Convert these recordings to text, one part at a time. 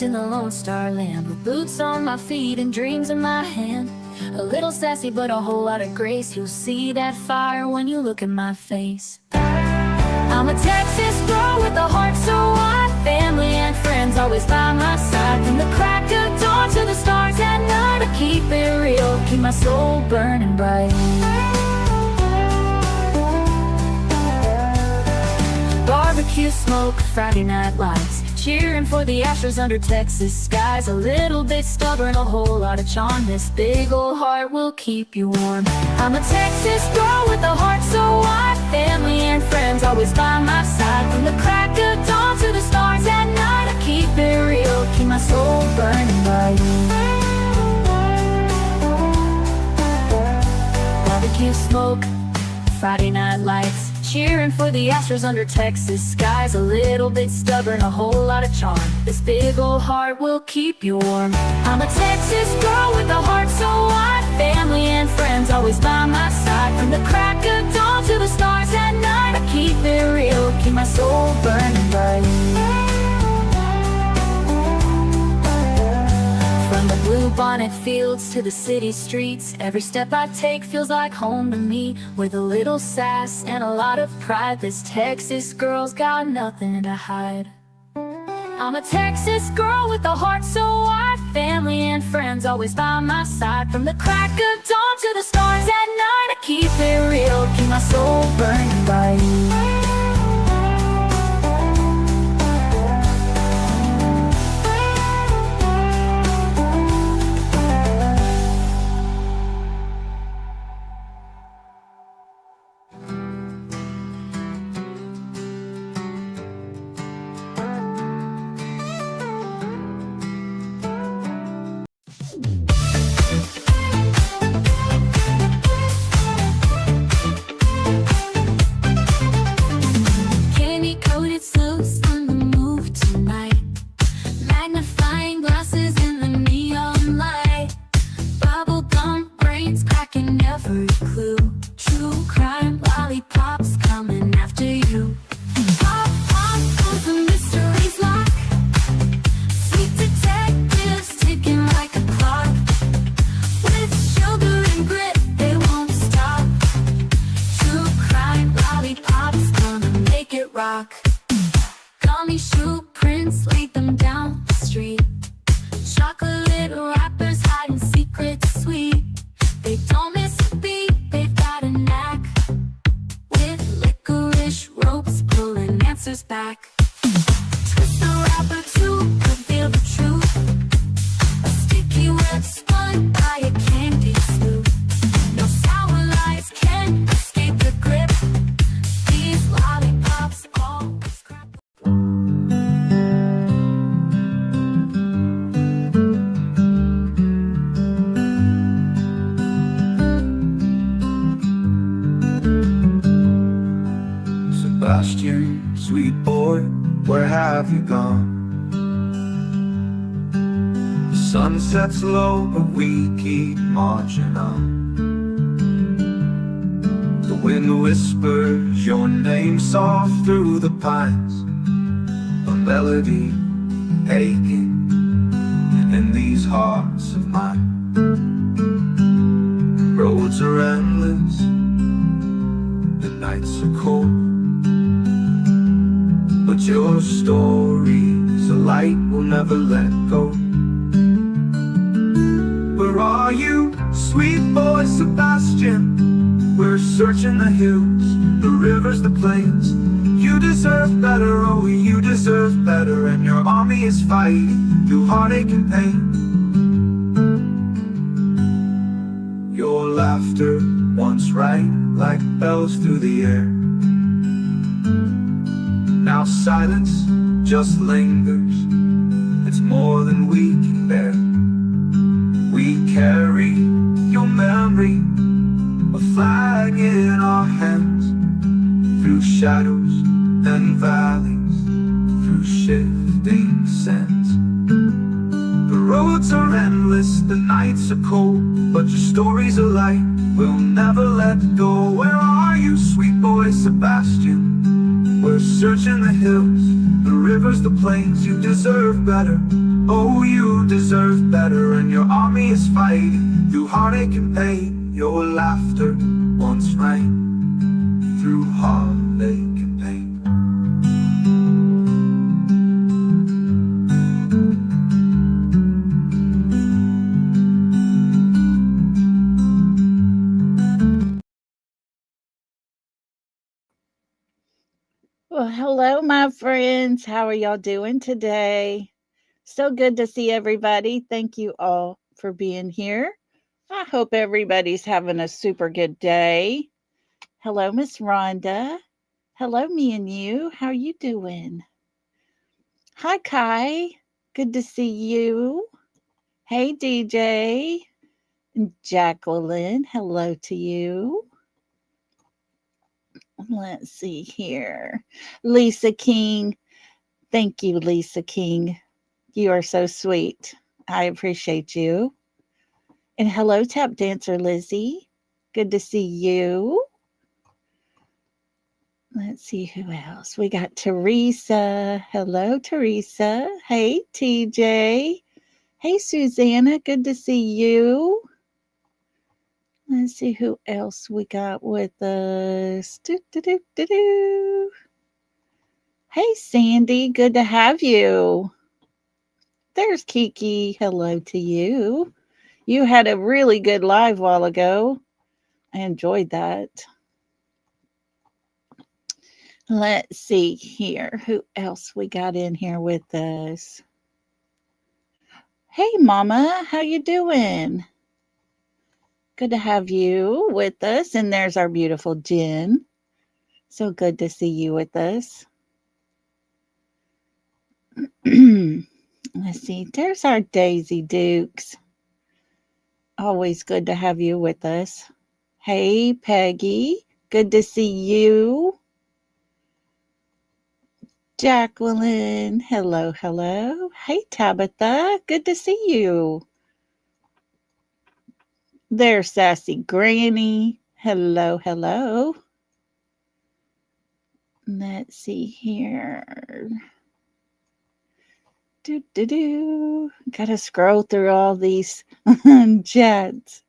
in the Lone Star Land, with boots on my feet and dreams in my hand. A little sassy but a whole lot of grace. You'll see that fire when you look in my face. I'm a Texas girl with a heart so wide, family and friends always by my side. From the crack of dawn to the stars at night, I keep it real, keep my soul burning bright. Barbecue smoke, Friday night lights, cheering for the Astros under Texas skies. A little bit stubborn, a whole lot of charm. This big old heart will keep you warm. I'm a Texas girl with a heart so wide, family and friends always by my side. From the crack of dawn to the stars at night, I keep it real, keep my soul burning bright. Barbecue smoke, Friday night lights, cheering for the Astros under Texas skies. A little bit stubborn, a whole lot of charm. This big old heart will keep you warm. I'm a Texas girl with a heart so wide, family and friends always by my side. From the crack of dawn to the stars at night, I keep it real, keep my soul burning bright. From the blue bonnet fields to the city streets, every step I take feels like home to me. With a little sass and a lot of pride, this Texas girl's got nothing to hide. I'm a Texas girl with a heart so wide, family and friends always by my side. From the crack of dawn to the stars at night, I keep it real, keep my soul burning bright. Gummy shoe prints, laid them down the street. Chocolate wrappers hiding secrets sweet. They don't miss a beat, they've got a knack. With licorice ropes pulling answers back. Twist the wrapper to reveal the truth. A sticky web spun by a candy sloop. No sour lies can escape the grip. These lollipops always crack. Sebastian, sweet boy, where have you gone? The sun sets low, but we keep marching on. The wind whispers your name soft through the pines, a melody aching in these hearts of mine. Roads are endless, the nights are cold, but your story's a light we'll never let go. Where are you, sweet boy Sebastian? We're searching the hills, the rivers, the plains. You deserve better, oh you deserve better. And your army is fighting through heartache and pain. Your laughter once rang like bells through the air. Now silence just lingers, it's more than we can bear. We carry your memory, a flag in our hands. Through shadows and valleys, through shifting sands. The roads are endless, the nights are cold, but your story's a light we'll never let go. Where are you, sweet boy Sebastian? We're searching the hills, the rivers, the plains. You deserve better, Oh, you deserve better, and your army is fighting through heartache and pain. Your laughter once rang through heartache and pain. Well, hello, my friends. How are y'all doing today? So good to see everybody. Thank you all for being here. I hope everybody's having a super good day. Hello, Miss Rhonda. Hello, me and you. How you doing? Hi, Kai. Good to see you. Hey, DJ. And Jacqueline. Hello to you. Let's see here. Lisa King. Thank you, Lisa King. You are so sweet. I appreciate you. And hello, tap dancer Lizzie. Good to see you. Let's see who else. We got Teresa. Hello, Teresa. Hey, TJ. Hey, Susanna. Good to see you. Let's see who else we got with us. Do. Hey, Sandy. Good to have you. There's Kiki. Hello to you. You had a really good live while ago. I enjoyed that. Let's see here. Who else we got in here with us? Hey, Mama. How you doing? Good to have you with us. And there's our beautiful Jen. So good to see you with us. Let's see. There's our Daisy Dukes. Always good to have you with us. Hey, Peggy. Good to see you. Jacqueline. Hello, hello. Hey, Tabitha. Good to see you. There's Sassy Granny. Hello, hello. Let's see here. Gotta scroll through all these chats.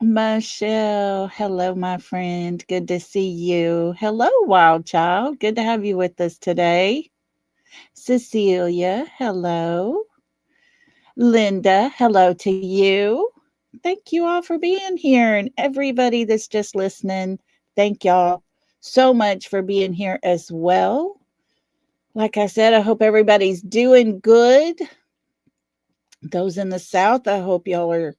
Michelle, hello, my friend. Good to see you. Hello, Wild Child. Good to have you with us today. Cecilia, hello. Linda, hello to you. Thank you all for being here. And everybody that's just listening, thank y'all so much for being here as well. Like I said, I hope everybody's doing good. Those in the South, I hope y'all are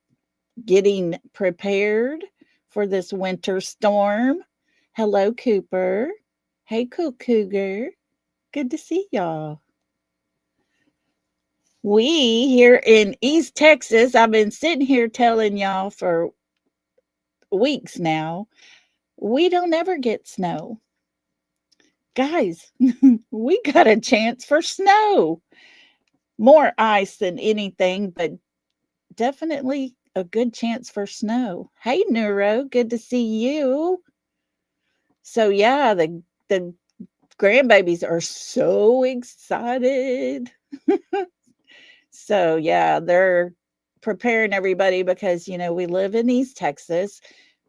getting prepared for this winter storm. Hello, Cooper. Hey, Cool Cougar. Good to see y'all. We here in East Texas, I've been sitting here telling y'all for weeks now, we don't ever get snow. Guys, we got a chance for snow. More ice than anything, but definitely a good chance for snow. Hey, Neuro, good to see you. So yeah, the grandbabies are so excited. So yeah, they're preparing everybody because we live in East Texas.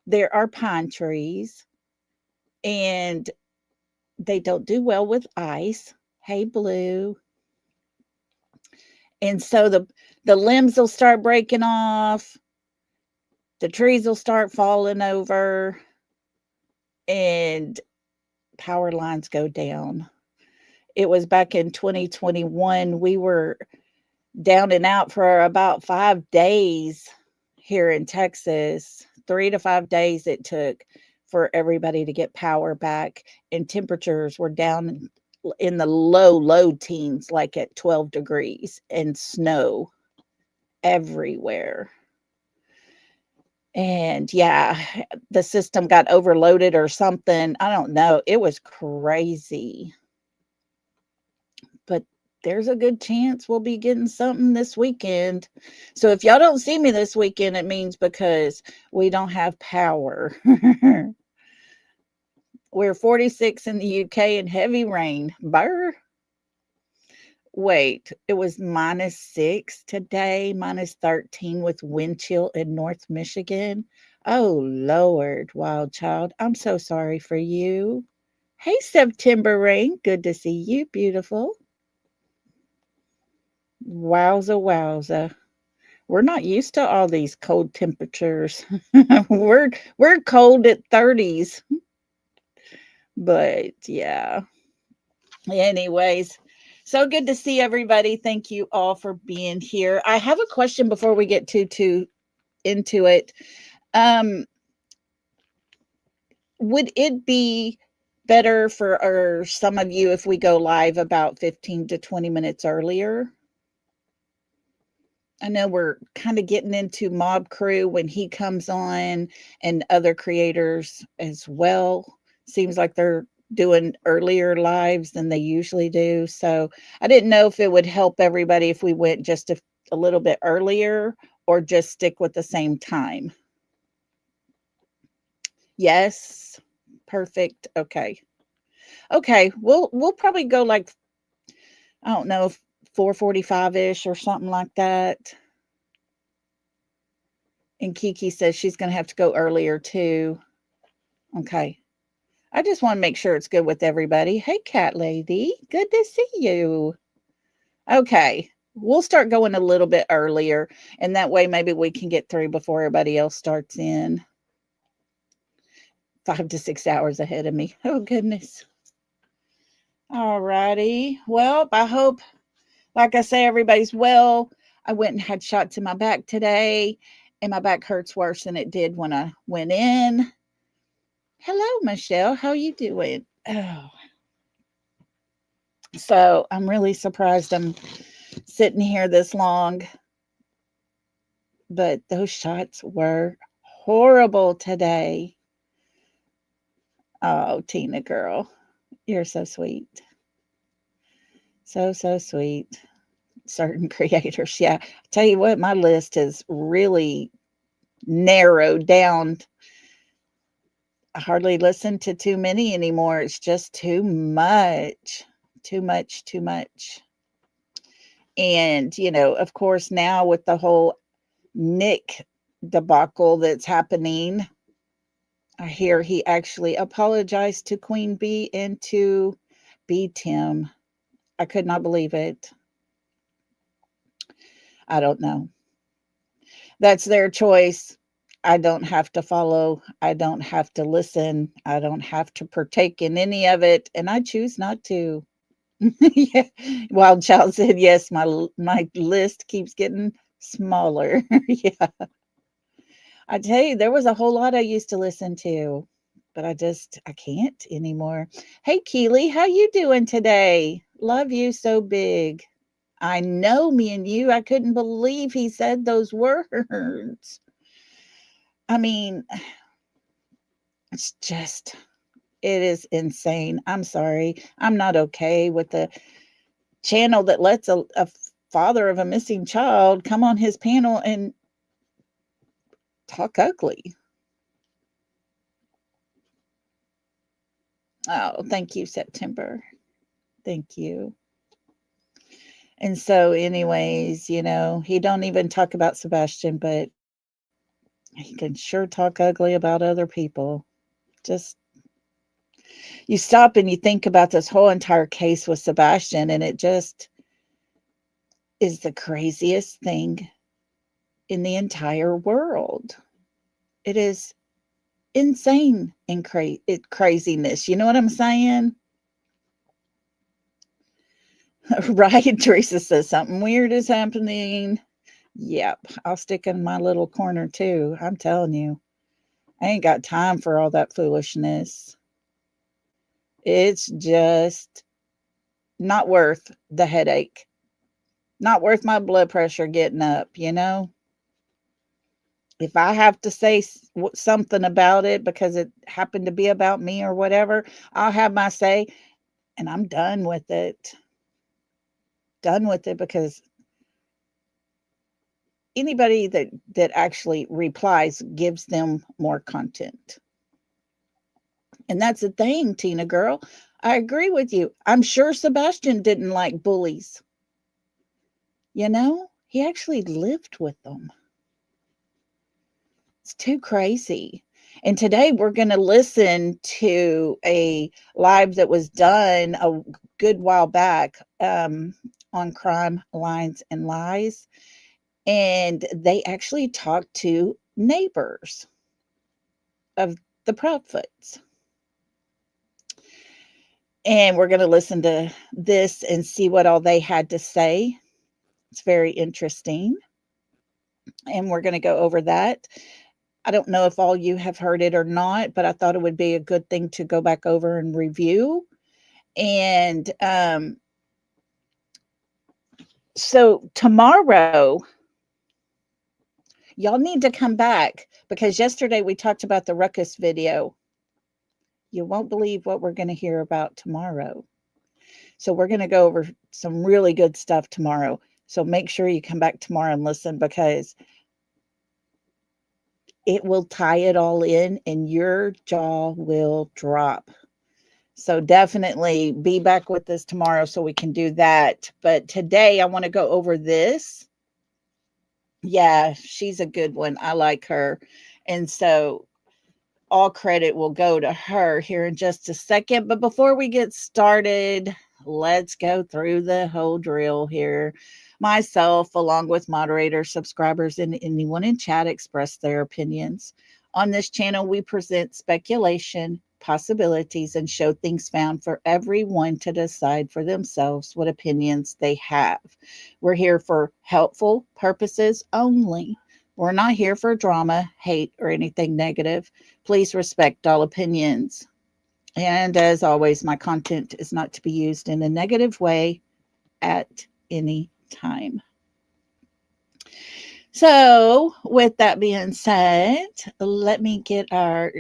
There are pine trees and they don't do well with ice. Hey, Blue. And so the limbs will start breaking off. The trees will start falling over and power lines go down. It was back in 2021. We were down and out for about 5 days here in Texas. 3 to 5 days it took for everybody to get power back, and temperatures were down in the low teens, like at 12 degrees, and snow everywhere. And yeah, the system got overloaded or something. I don't know. It was crazy. But there's a good chance we'll be getting something this weekend. So if y'all don't see me this weekend, it means because we don't have power. We're 46 in the UK and heavy rain. Burr. Wait, it was -6 today, -13 with wind chill in North Michigan. Oh, Lord, wild child. I'm so sorry for you. Hey, September Rain. Good to see you, beautiful. Wowza, wowza. We're not used to all these cold temperatures. we're cold at 30s, but yeah. Anyways, so good to see everybody. Thank you all for being here. I have a question before we get too into it. Um, would it be better for or some of you if we go live about 15 to 20 minutes earlier? I know we're kind of getting into Mob Crew when he comes on and other creators as well. Seems like they're doing earlier lives than they usually do. So I didn't know if it would help everybody if we went just a little bit earlier or just stick with the same time. Yes. Perfect. Okay. Okay. We'll probably go like, I don't know, 4:45-ish or something like that. And Kiki says she's going to have to go earlier too. Okay. I just want to make sure it's good with everybody. Hey, cat lady. Good to see you. Okay. We'll start going a little bit earlier. And that way, maybe we can get through before everybody else starts in. 5 to 6 hours ahead of me. Oh, goodness. All righty. Well, I hope, like I say, everybody's well. I went and had shots in my back today, and my back hurts worse than it did when I went in. Hello, Michelle. How you doing? Oh. So I'm really surprised I'm sitting here this long. But those shots were horrible today. Oh, Tina girl. You're so sweet. So sweet. Certain creators. Yeah. I tell you what, my list has really narrowed down. I hardly listen to too many anymore. It's just too much. Too much. And, of course, now with the whole Nick debacle that's happening, I hear he actually apologized to Queen Bee and to B Tim. I could not believe it. I don't know. That's their choice. I don't have to follow. I don't have to listen. I don't have to partake in any of it. And I choose not to. Yeah. Wild Child said, yes, my list keeps getting smaller. Yeah. I tell you, there was a whole lot I used to listen to, but I can't anymore. Hey, Keely, how you doing today? Love you so big. I know, me and you, I couldn't believe he said those words. I mean, it's just, it is insane. I'm sorry. I'm not okay with the channel that lets a father of a missing child come on his panel and talk ugly. Oh, thank you, September. Thank you. And so, anyways, he don't even talk about Sebastian, but he can sure talk ugly about other people. Just, you stop and you think about this whole entire case with Sebastian, and it just is the craziest thing in the entire world. It is insane and craziness. You know what I'm saying? Right? Teresa says something weird is happening. Yep. I'll stick in my little corner too. I'm telling you, I ain't got time for all that foolishness. It's just not worth the headache. Not worth my blood pressure getting up, If I have to say something about it because it happened to be about me or whatever, I'll have my say and I'm done with it. Done with it, because anybody that actually replies gives them more content. And that's the thing, Tina girl. I agree with you. I'm sure Sebastian didn't like bullies. He actually lived with them. It's too crazy. And today we're going to listen to a live that was done a good while back on Crime, Lines, and Lies. And they actually talked to neighbors of the Proudfoots. And we're going to listen to this and see what all they had to say. It's very interesting. And we're going to go over that. I don't know if all you have heard it or not, but I thought it would be a good thing to go back over and review. And so tomorrow, y'all need to come back because yesterday we talked about the ruckus video. You won't believe what we're going to hear about tomorrow. So we're going to go over some really good stuff tomorrow. So make sure you come back tomorrow and listen because it will tie it all in and your jaw will drop. So definitely be back with us tomorrow so we can do that. But today I want to go over this. Yeah, she's a good one. I like her. And so all credit will go to her here in just a second. But before we get started, let's go through the whole drill here. Myself, along with moderators, subscribers, and anyone in chat express their opinions. On this channel, we present speculation, possibilities, and show things found for everyone to decide for themselves what opinions they have. We're here for helpful purposes only. We're not here for drama, hate, or anything negative. Please respect all opinions. And as always, my content is not to be used in a negative way at any time. So, with that being said, let me get our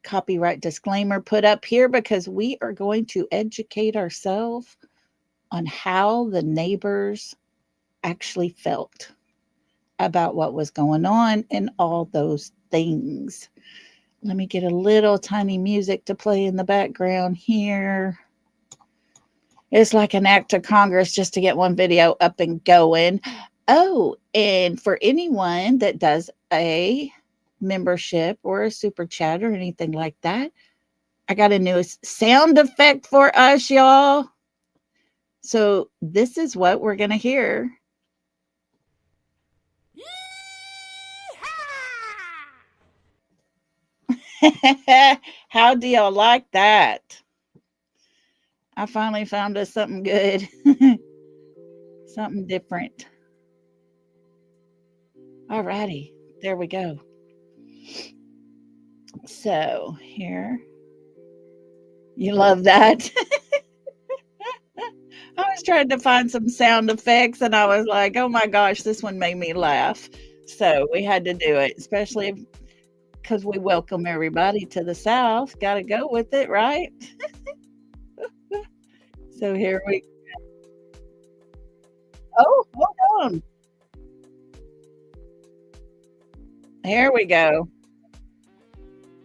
copyright disclaimer put up here because we are going to educate ourselves on how the neighbors actually felt about what was going on and all those things. Let me get a little tiny music to play in the background here. It's like an act of Congress just to get one video up and going. Oh, and for anyone that does a membership or a super chat or anything like that, I got a new sound effect for us, y'all. So this is what we're going to hear. How do y'all like that? I finally found us something good. Something different. All righty. There we go. So here. You love that? I was trying to find some sound effects and I was like, oh my gosh, this one made me laugh. So we had to do it, especially because we welcome everybody to the South. Got to go with it, right? So here we go. Oh, hold on. Here we go.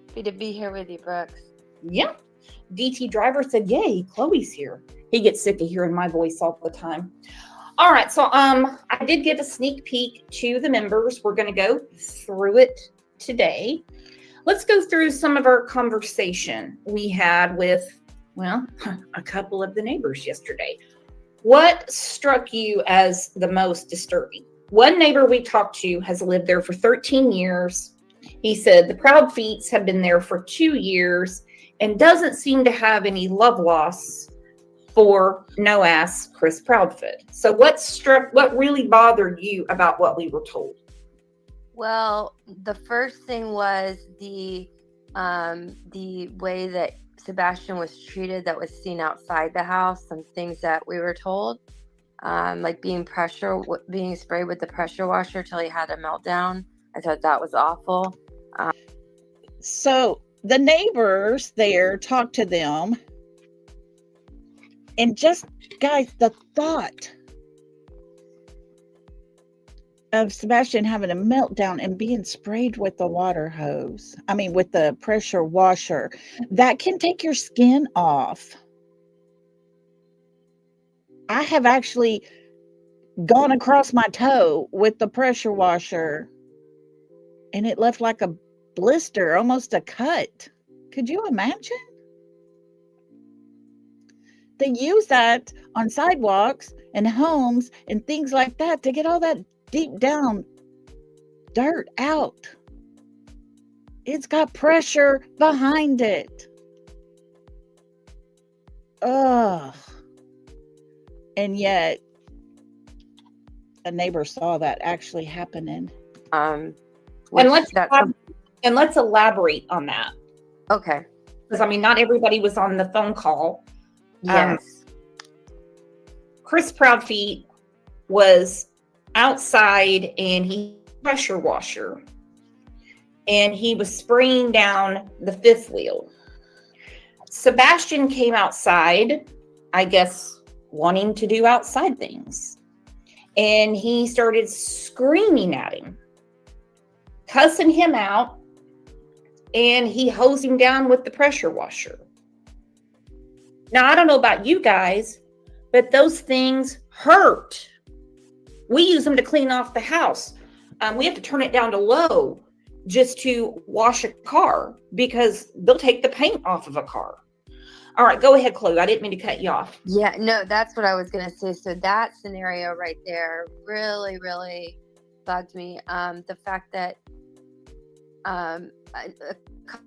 Happy to be here with you, Brooks. Yeah. DT Driver said, yay, Chloe's here. He gets sick of hearing my voice all the time. All right. So I did give a sneak peek to the members. We're going to go through it today. Let's go through some of our conversation we had with, well, a couple of the neighbors yesterday. What struck you as the most disturbing? One neighbor we talked to has lived there for 13 years. He said the Proudfeets have been there for 2 years and doesn't seem to have any love loss for no-ass Chris Proudfoot. So what really bothered you about what we were told? Well, the first thing was the way that Sebastian was treated that was seen outside the house, some things that we were told, like being sprayed with the pressure washer till he had a meltdown. I thought that was awful. So the neighbors there talked to them, and just, guys, the thought of Sebastian having a meltdown and being sprayed with the with the pressure washer, that can take your skin off. I have actually gone across my toe with the pressure washer, and it left like a blister, almost a cut. Could you imagine? They use that on sidewalks and homes and things like that to get all that deep down dirt out. It's got pressure behind it. Ugh. And yet, a neighbor saw that actually happening. Which And let's elaborate on that. okay. Because I mean, not everybody was on the phone call. Yes. Chris Proudfeet was outside and he pressure washer and he was spraying down the fifth wheel. Sebastian came outside, I guess, wanting to do outside things. And he started screaming at him, cussing him out, and he hosed him down with the pressure washer. Now, I don't know about you guys, but those things hurt. We use them to clean off the house. We have to turn it down to low just to wash a car because they'll take the paint off of a car. All right, go ahead, Chloe. I didn't mean to cut you off. Yeah, no, that's what I was going to say. So that scenario right there really, really bugged me. The fact that a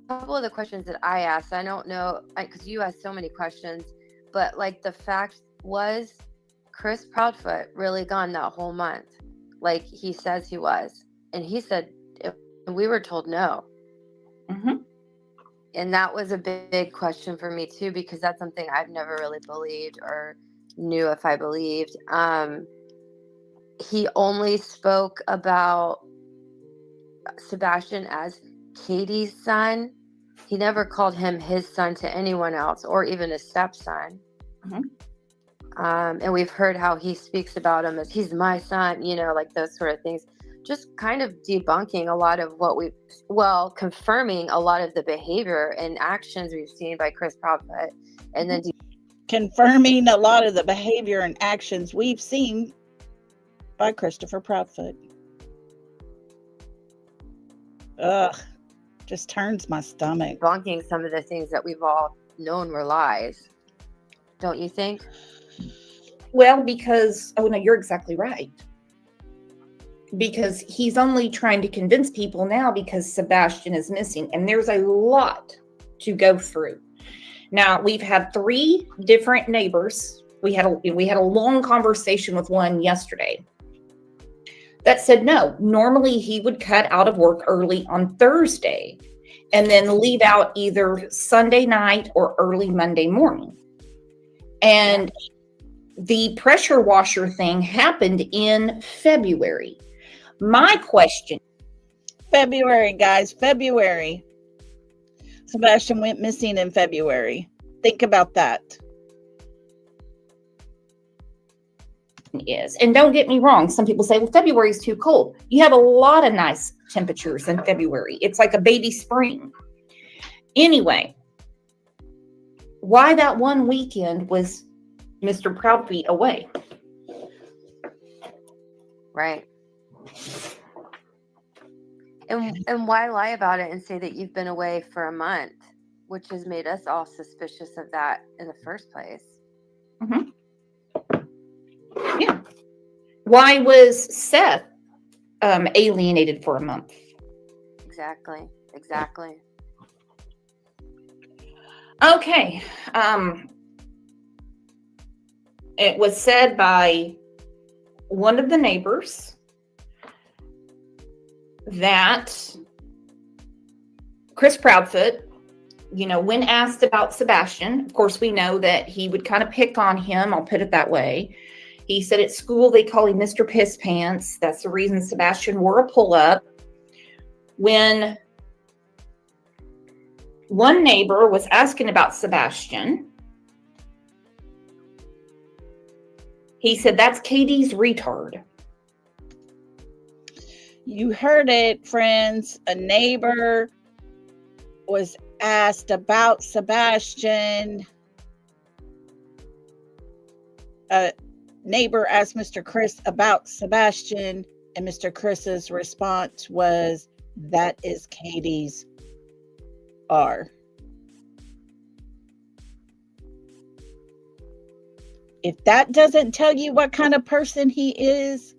couple of the questions that I asked, I don't know, because you asked so many questions, but like the fact was Chris Proudfoot really gone that whole month? Like he says he was. And he said, we were told no. Mm-hmm. And that was a big question for me too, because that's something I've never really believed or knew if I believed. He only spoke about Sebastian as Katie's son. He never called him his son to anyone else or even a stepson. Mm-hmm. And we've heard how he speaks about him as he's my son, you know, like those sort of things. Just kind of debunking a lot of what confirming a lot of the behavior and actions we've seen by Chris Proudfoot. And then confirming a lot of the behavior and actions we've seen by Christopher Proudfoot. Ugh, just turns my stomach. Debunking some of the things that we've all known were lies. Don't you think? Well, because, oh no, you're exactly right. Because he's only trying to convince people now because Sebastian is missing. And there's a lot to go through. Now, we've had 3 different neighbors. We had a long conversation with one yesterday that said no. Normally, he would cut out of work early on Thursday and then leave out either Sunday night or early Monday morning. And the pressure washer thing happened in February. My question. February, guys, February. Sebastian went missing in February. Think about that. Is, and don't get me wrong, some people say, well, February is too cold. You have a lot of nice temperatures in February. It's like a baby spring. Anyway, why that one weekend was Mr. Proudfeet away? Right. And why lie about it and say that you've been away for a month, which has made us all suspicious of that in the first place? Mm-hmm. Yeah. Why was Seth alienated for a month? Exactly. Okay. It was said by one of the neighbors that Chris Proudfoot, when asked about Sebastian, of course, we know that he would kind of pick on him. I'll put it that way. He said at school, they call him Mr. Piss Pants. That's the reason Sebastian wore a pull-up. When one neighbor was asking about Sebastian, he said, that's Katie's retard. You heard it, friends. A neighbor was asked about Sebastian. neighbor asked Mr. Chris about Sebastian, and Mr. Chris's response was, "That is Katie's R." If that doesn't tell you what kind of person he is,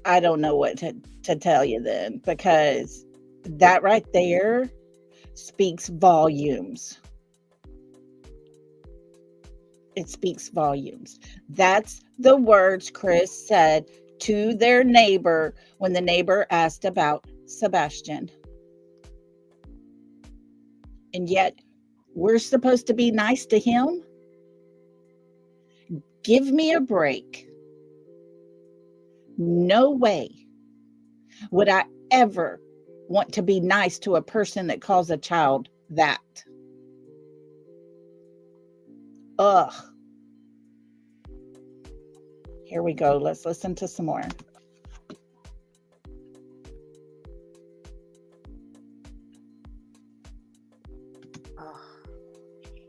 I don't know what to tell you then, because that right there speaks volumes. It speaks volumes. That's the words Chris said to their neighbor when the neighbor asked about Sebastian. And yet, we're supposed to be nice to him? Give me a break. No way would I ever want to be nice to a person that calls a child that. Ugh. Here we go. Let's listen to some more.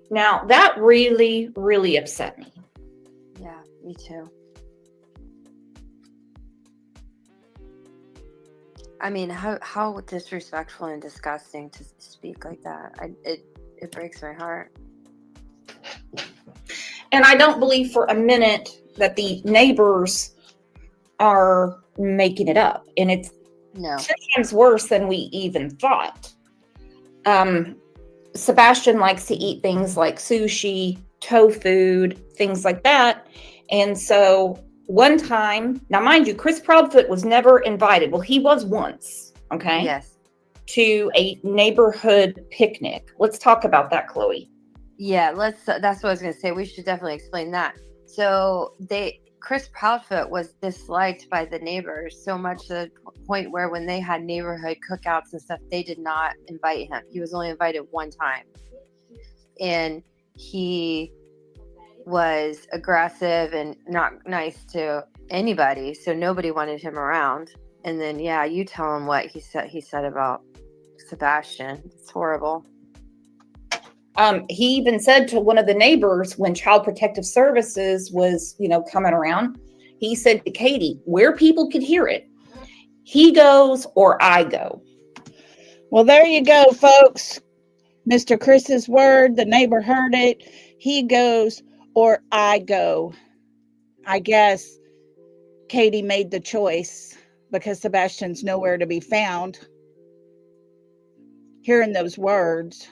Now, that really, really upset me. Yeah, me too. I mean, how disrespectful and disgusting to speak like that. It breaks my heart. And I don't believe for a minute that the neighbors are making it up. And it's No. 10 times worse than we even thought. Sebastian likes to eat things like sushi, tofu, things like that. And so one time, now mind you, Chris Proudfoot was never invited. Well, he was once, okay? Yes. To a neighborhood picnic. Let's talk about that, Chloe. Yeah, that's what I was going to say. We should definitely explain that. So Chris Proudfoot was disliked by the neighbors so much to the point where when they had neighborhood cookouts and stuff, they did not invite him. He was only invited one time. And he was aggressive and not nice to anybody. So nobody wanted him around. And then, yeah, you tell him what he said about Sebastian. It's horrible. He even said to one of the neighbors when Child Protective Services was, coming around, he said to Katie, where people could hear it, he goes or I go. Well, there you go, folks. Mr. Chris's word, the neighbor heard it. He goes or I go. I guess Katie made the choice because Sebastian's nowhere to be found. Hearing those words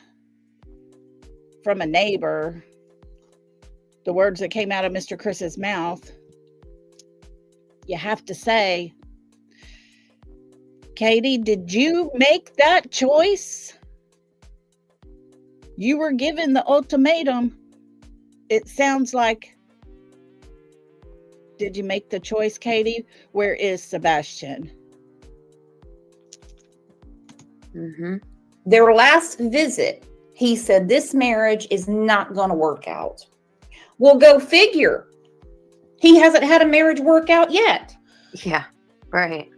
from a neighbor, the words that came out of Mr. Chris's mouth, you have to say, Katie, did you make that choice? You were given the ultimatum. It sounds like, did you make the choice, Katie? Where is Sebastian? Mm-hmm. Their last visit, he said, this marriage is not going to work out. Well, go figure. He hasn't had a marriage work out yet. Yeah, right.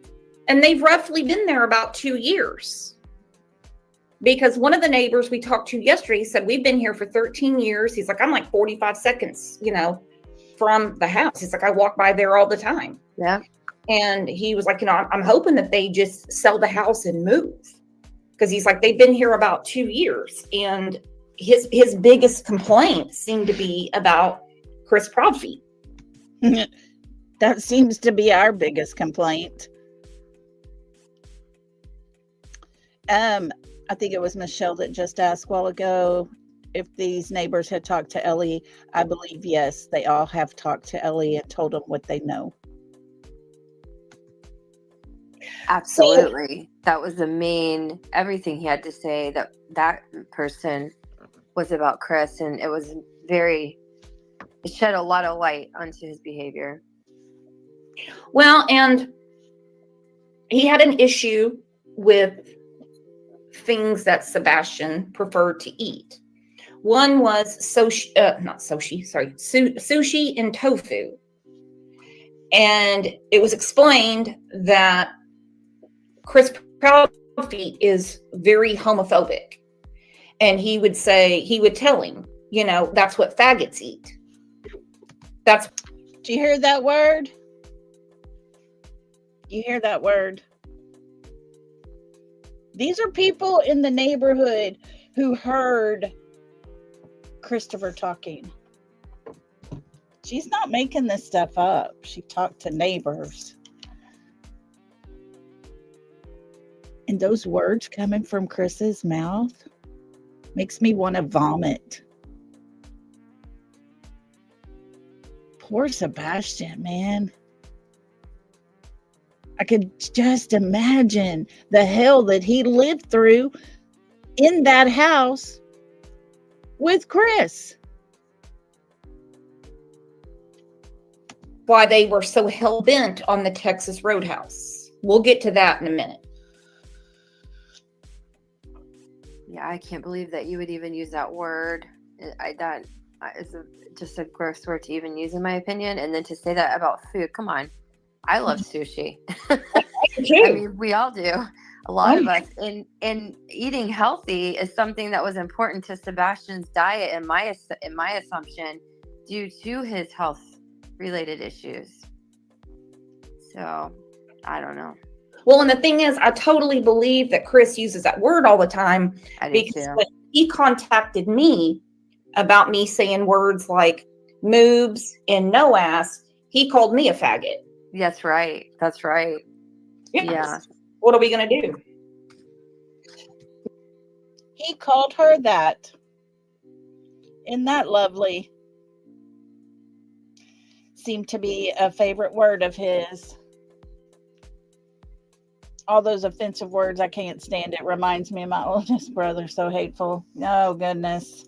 And they've roughly been there about 2 years. Because one of the neighbors we talked to yesterday said, we've been here for 13 years. He's like, I'm like 45 seconds, from the house. He's like, I walk by there all the time. Yeah. And he was like, I'm hoping that they just sell the house and move. Because he's like, they've been here about 2 years. And his biggest complaint seemed to be about Chris Proudfoot. That seems to be our biggest complaint. I think it was Michelle that just asked a while ago if these neighbors had talked to Ellie. I believe, yes, they all have talked to Ellie and told them what they know. Absolutely. That was the main, everything he had to say, that person was about Chris, and it shed a lot of light onto his behavior. Well, and he had an issue with things that Sebastian preferred to eat. One was sushi and tofu. And it was explained that Chris Proudfoot is very homophobic. And he would tell him, that's what faggots eat. That's Do you hear that word? You hear that word? These are people in the neighborhood who heard Christopher talking. She's not making this stuff up. She talked to neighbors. And those words coming from Chris's mouth makes me want to vomit. Poor Sebastian, man. I could just imagine the hell that he lived through in that house with Chris. Why they were so hell-bent on the Texas Roadhouse. We'll get to that in a minute. Yeah, I can't believe that you would even use that word. That is just a gross word to even use, in my opinion. And then to say that about food, come on. I love sushi. I mean, we all do. A lot of us. And eating healthy is something that was important to Sebastian's diet, in my assumption, due to his health-related issues. So, I don't know. Well, and the thing is, I totally believe that Chris uses that word all the time, because when he contacted me about me saying words like moobs and no ass, he called me a faggot. That's right. That's right. Yes. Yeah. What are we going to do? He called her that. Isn't that lovely? Seemed to be a favorite word of his. All those offensive words, I can't stand it. Reminds me of my oldest brother. So hateful. Oh, goodness.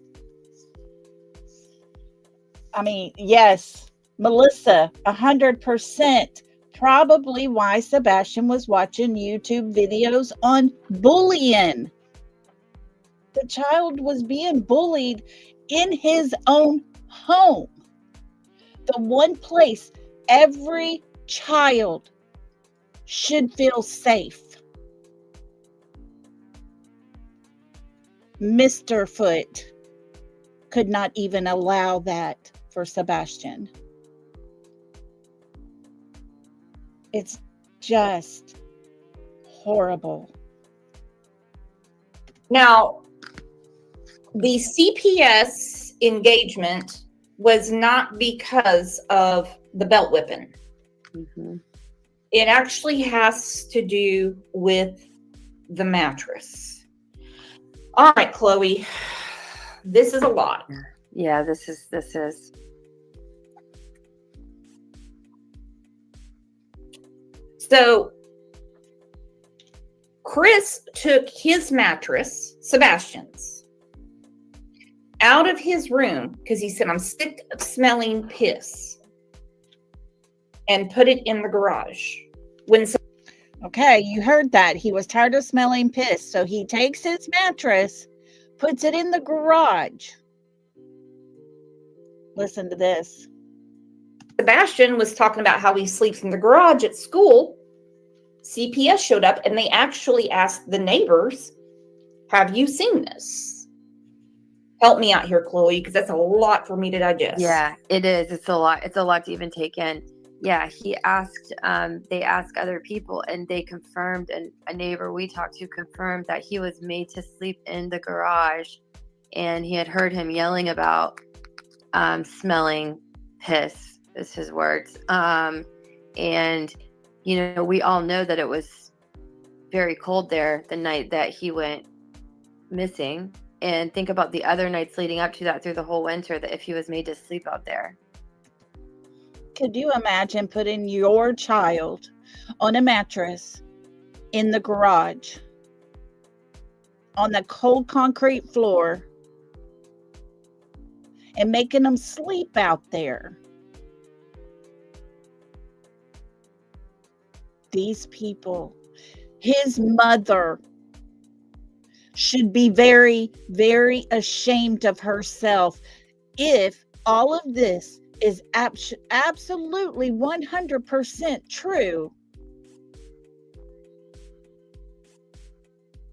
I mean, yes, Melissa, 100%. Probably why Sebastian was watching YouTube videos on bullying. The child was being bullied in his own home. The one place every child should feel safe. Mr. Foot could not even allow that for Sebastian. It's just horrible. Now, the CPS engagement was not because of the belt whipping. Mm-hmm. It actually has to do with the mattress. All right, Chloe, this is a lot. Yeah, this is. So, Chris took his mattress, Sebastian's, out of his room because he said, I'm sick of smelling piss, and put it in the garage. Okay, you heard that. He was tired of smelling piss. So he takes his mattress, puts it in the garage. Listen to this. Sebastian was talking about how he sleeps in the garage at school. CPS showed up and they actually asked the neighbors, have you seen this? Help me out here, Chloe, because that's a lot for me to digest. Yeah, it is. It's a lot. It's a lot to even take in. Yeah, he asked, they asked other people and they confirmed, and a neighbor we talked to confirmed that he was made to sleep in the garage, and he had heard him yelling about smelling piss, is his words. And, you know, we all know that it was very cold there the night that he went missing. And think about the other nights leading up to that through the whole winter, that if he was made to sleep out there. Could you imagine putting your child on a mattress in the garage on the cold concrete floor and making them sleep out there? These people, his mother, should be very, very ashamed of herself if all of this is absolutely 100% true.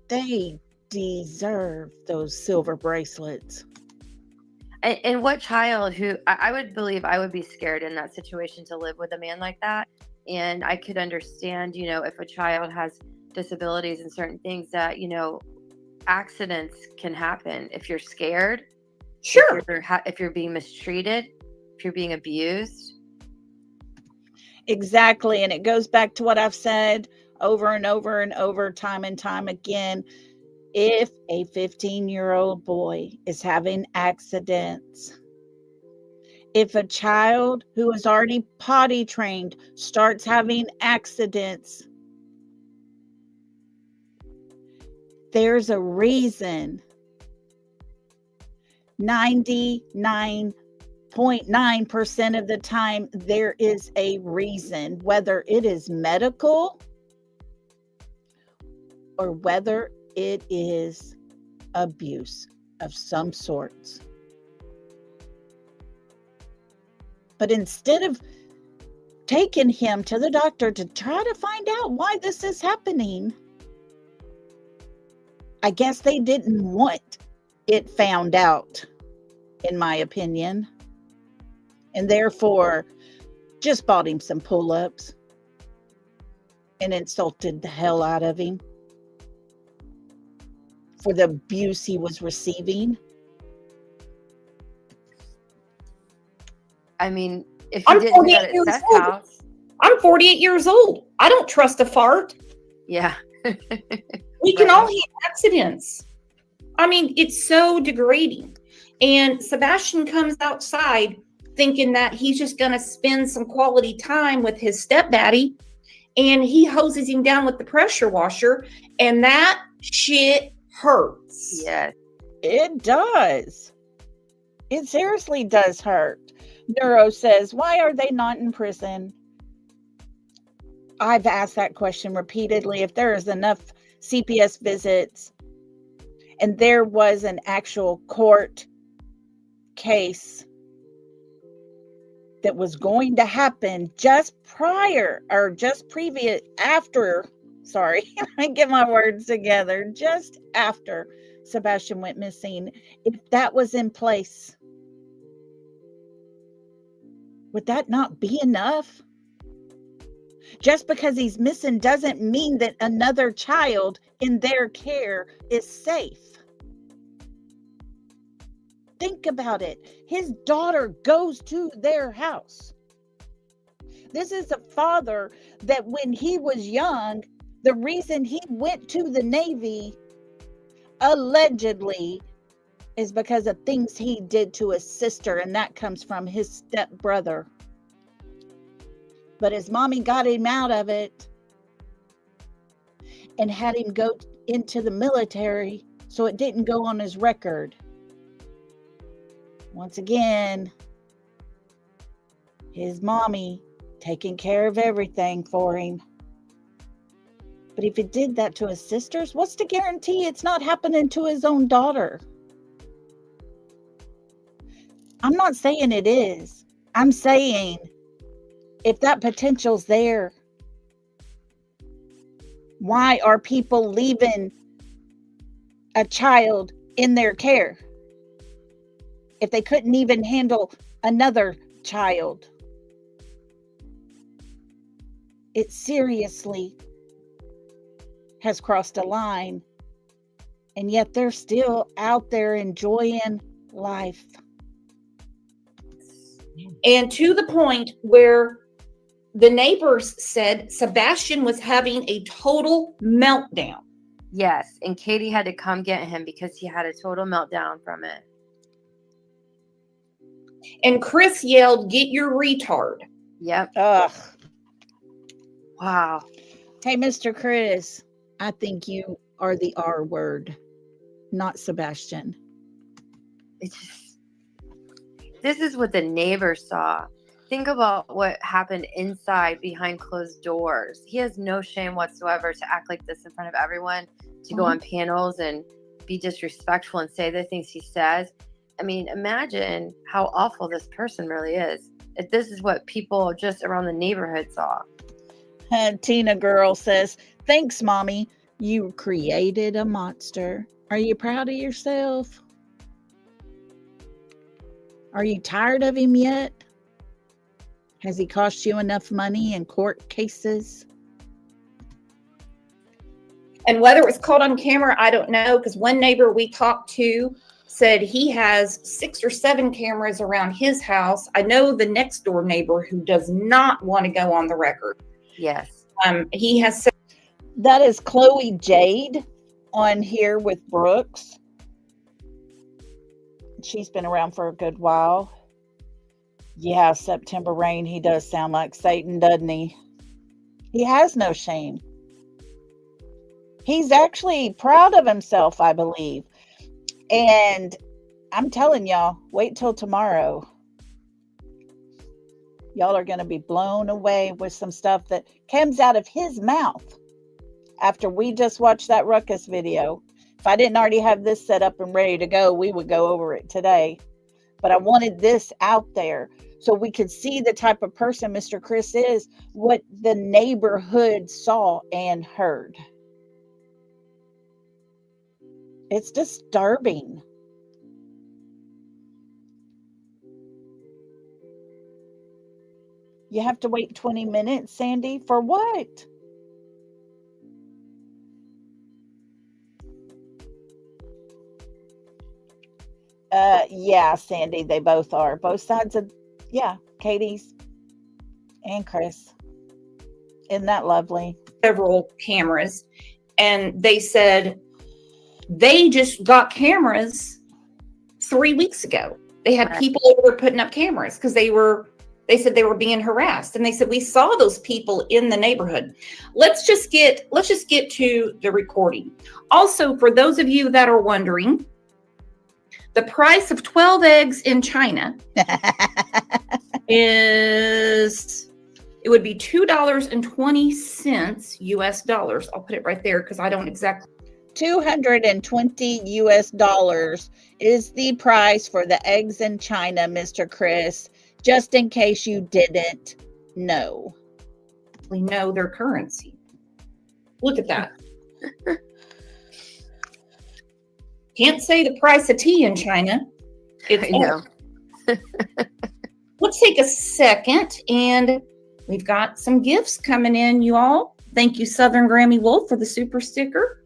They deserve those silver bracelets. And what child who I would believe I would be scared in that situation to live with a man like that. And I could understand, if a child has disabilities and certain things that, accidents can happen if you're scared, Sure. if you're being mistreated, if you're being abused. Exactly. And it goes back to what I've said over and over and over, time and time again. If a 15-year-old boy is having accidents, if a child who is already potty trained starts having accidents, there's a reason. 99.9% of the time, there is a reason, whether it is medical or whether it is abuse of some sorts. But instead of taking him to the doctor to try to find out why this is happening, I guess they didn't want it found out, in my opinion. And therefore, just bought him some pull-ups and insulted the hell out of him for the abuse he was receiving. I mean, if you I'm didn't 48 go to years Seth's old. house. I'm 48 years old. I don't trust a fart. Yeah. We can Right. all have accidents. I mean, it's so degrading. And Sebastian comes outside thinking that he's just going to spend some quality time with his stepdaddy, and he hoses him down with the pressure washer, and that shit hurts. Yes. It does. It seriously does hurt. Neuro says, why are they not in prison? I've asked that question repeatedly. If there is enough CPS visits and there was an actual court case that was going to happen just prior or just previous after, sorry, I get my words together, just after Sebastian went missing, if that was in place, would that not be enough? Just because he's missing doesn't mean that another child in their care is safe. Think about it. His daughter goes to their house. This is a father that when he was young, the reason he went to the Navy allegedly is because of things he did to his sister, and that comes from his stepbrother. But his mommy got him out of it and had him go into the military, so it didn't go on his record. Once again, his mommy taking care of everything for him. But if he did that to his sisters, what's the guarantee it's not happening to his own daughter? I'm not saying it is. I'm saying if that potential's there, why are people leaving a child in their care if they couldn't even handle another child? It seriously has crossed a line, and yet they're still out there enjoying life. And to the point where the neighbors said Sebastian was having a total meltdown. Yes. And Katie had to come get him because he had a total meltdown from it. And Chris yelled, "Get your retard." Yep. Ugh. Wow. Hey, Mr. Chris, I think you are the R word, not Sebastian. It's just, this is what the neighbors saw. Think about what happened inside behind closed doors. He has no shame whatsoever to act like this in front of everyone, to go on panels and be disrespectful and say the things he says. I mean, imagine how awful this person really is. If this is what people just around the neighborhood saw. Tina Girl says, thanks, Mommy. You created a monster. Are you proud of yourself? Are you tired of him yet? Has he cost you enough money in court cases? And whether it was caught on camera, I don't know, because one neighbor we talked to said he has 6 or 7 cameras around his house. I know the next door neighbor who does not want to go on the record. Yes. He has said That is Chloe Jade on here with Brooks. She's been around for a good while. Yeah, September Rain, he does sound like Satan, doesn't he? He has no shame. He's actually proud of himself, I believe. And I'm telling y'all, wait till tomorrow. Y'all are going to be blown away with some stuff that comes out of his mouth after we just watched that Ruckus video. If I didn't already have this set up and ready to go, we would go over it today. But I wanted this out there so we could see the type of person Mr. Chris is, what the neighborhood saw and heard. It's disturbing. You have to wait 20 minutes, Sandy, for what? Yeah, Sandy, they both are. Both sides of, yeah, Katie's and Chris. Isn't that lovely? several cameras, and they said they just got cameras 3 weeks ago. They had Right. people over putting up cameras because they said they were being harassed, and they said we saw those people in the neighborhood. Let's just get to the recording. Also, for those of you that are wondering, the price of 12 eggs in China it would be $2.20 US dollars. I'll put it right there because I don't exactly. $220 US is the price for the eggs in China, Mr. Chris, just in case you didn't know. We know their currency. Look at that. Can't say the price of tea in China. It's I know. Let's take a second, and we've got some gifts coming in, you all. Thank you, Southern Grammy Wolf, for the super sticker.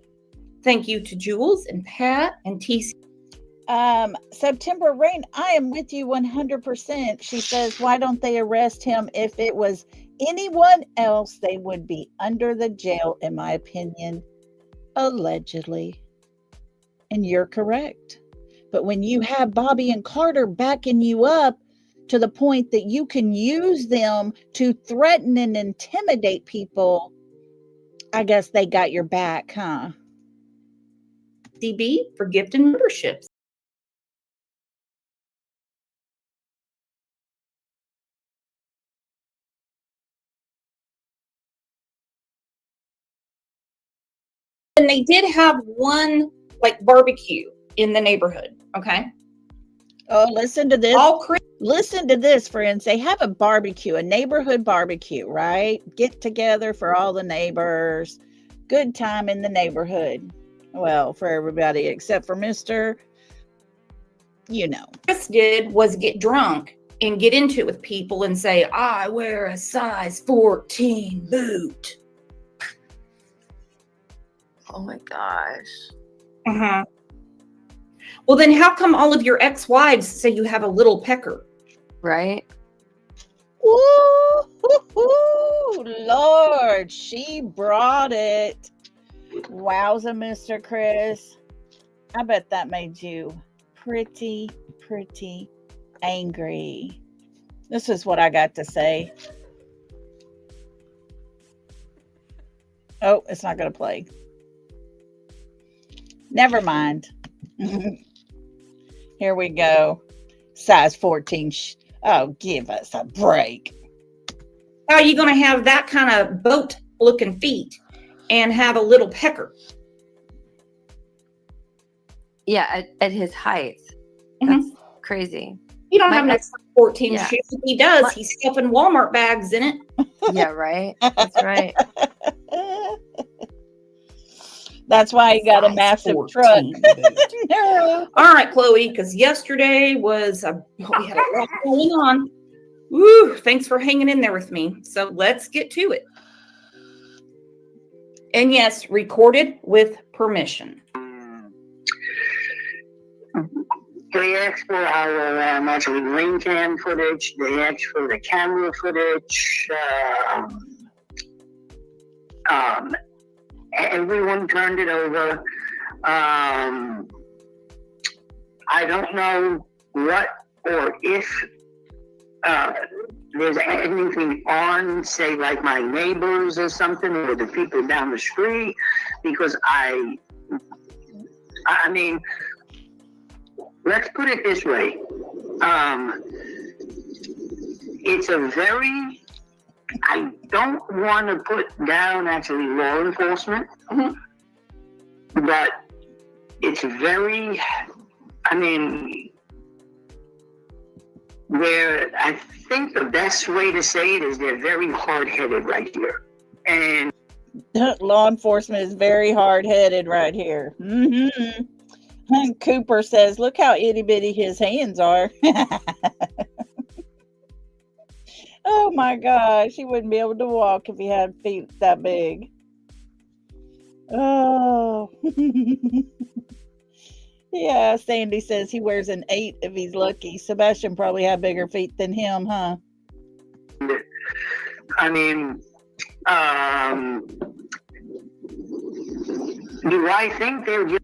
Thank you to Jules and Pat and TC. September Rain, I am with you 100%. She says, why don't they arrest him? If it was anyone else, they would be under the jail, in my opinion, allegedly. And you're correct. But when you have Bobby and Carter backing you up to the point that you can use them to threaten and intimidate people, I guess they got your back, huh? DB for gift and memberships. And they did have one like barbecue in the neighborhood. Okay. Oh, listen to this. All Listen to this, friends. They have a barbecue, a neighborhood barbecue, right? Get together for all the neighbors. Good time in the neighborhood. Well, for everybody except for Mr. You know. Chris did was get drunk and get into it with people and say, I wear a size 14 boot. Oh my gosh. Uh-huh. Well, then how come all of your ex-wives say you have a little pecker? Right? Ooh, Lord, she brought it. Wowza, Mr. Chris. I bet that made you pretty angry. This is what I got to say. Oh, it's not going to play. Never mind. Here we go. Size 14. Oh, give us a break. How are you going to have that kind of boat-looking feet and have a little pecker? Yeah, at his height. That's crazy. You don't My have no ex- size 14 yeah. shoes. If he does, he's stuffing Walmart bags in it. Yeah, right? That's right. That's why he got a Size massive 14 truck. boot. All right, Chloe, because yesterday was we had a lot going on. Woo, thanks for hanging in there with me. So let's get to it. And yes, recorded with permission. They asked for our actually ring cam footage. They asked for the camera footage. Everyone turned it over. I don't know what or if there's anything on, say, like my neighbors or something, or the people down the street, because I mean, let's put it this way. It's a very, I don't want to put down actually law enforcement, but it's very, I mean, I think the best way to say it is they're very hard-headed right here. And law enforcement is very hard-headed right here. Mm-hmm. And Cooper says, look how itty-bitty his hands are. Oh my gosh, he wouldn't be able to walk if he had feet that big. Oh. Yeah, Sandy says he wears an 8 if he's lucky. Sebastian probably had bigger feet than him, huh? I mean, do I think they're just...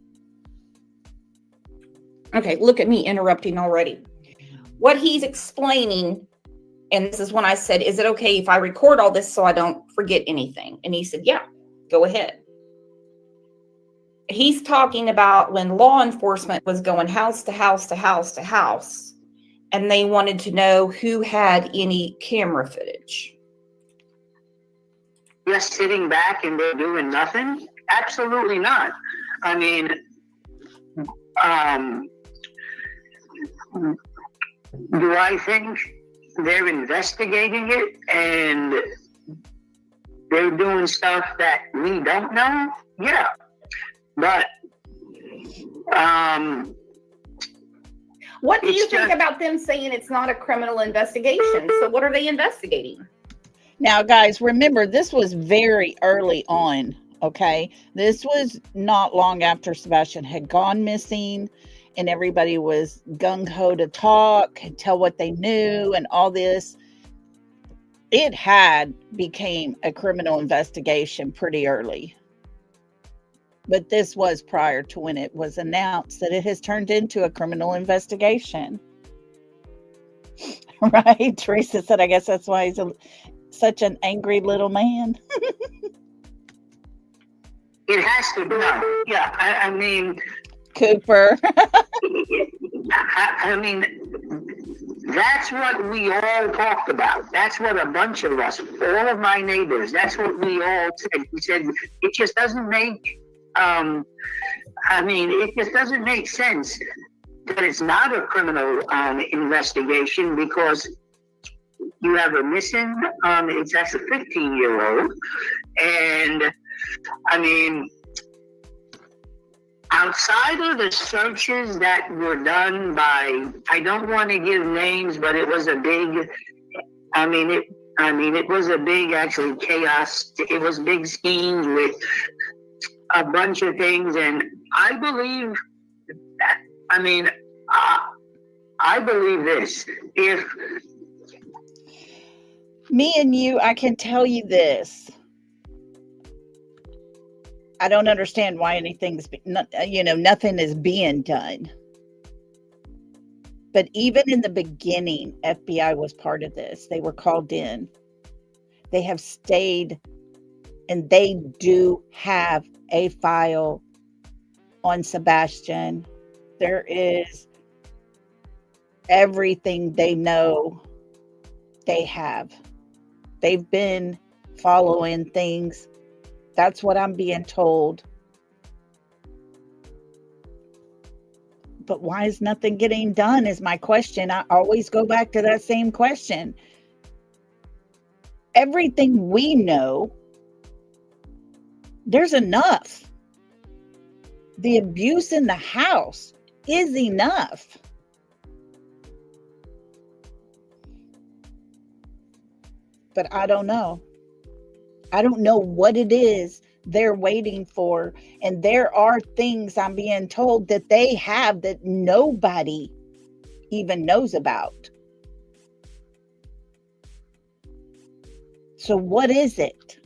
Okay, look at me interrupting already. What he's explaining, and this is when I said, is it okay if I record all this so I don't forget anything? And he said, yeah, go ahead. He's talking about when law enforcement was going house to house to house to house, and they wanted to know who had any camera footage. Just sitting back and they're doing nothing? Absolutely not. I mean, do I think they're investigating it and they're doing stuff that we don't know? Yeah. But what do you think about them saying it's not a criminal investigation? So what are they investigating? Now, guys, remember, this was very early on, okay? This was not long after Sebastian had gone missing and everybody was gung-ho to talk and tell what they knew and all this. It had became a criminal investigation pretty early. But this was prior to when it was announced that it has turned into a criminal investigation. Right? Teresa said, I guess that's why he's such an angry little man. it has to be done. Yeah, I mean... Cooper. I mean, that's what we all talked about. That's what a bunch of us, all of my neighbors, that's what we all said. We said, it just doesn't make... it just doesn't make sense that it's not a criminal investigation because you have a missing, it's actually a 15-year-old. And, I mean, outside of the searches that were done by, I don't want to give names, but it was a big, it was a big actually chaos. It was big schemes with a bunch of things, and I believe that, I believe this. If me and you, I can tell you this. I don't understand why nothing is being done. But even in the beginning, FBI was part of this. They were called in. They have stayed, and they do have a file on Sebastian. There is everything they know they have. They've been following things. That's what I'm being told. But why is nothing getting done is my question. I always go back to that same question. Everything we know, there's enough. The abuse in the house is enough. But I don't know. I don't know what it is they're waiting for. And there are things I'm being told that they have that nobody even knows about. So what is it?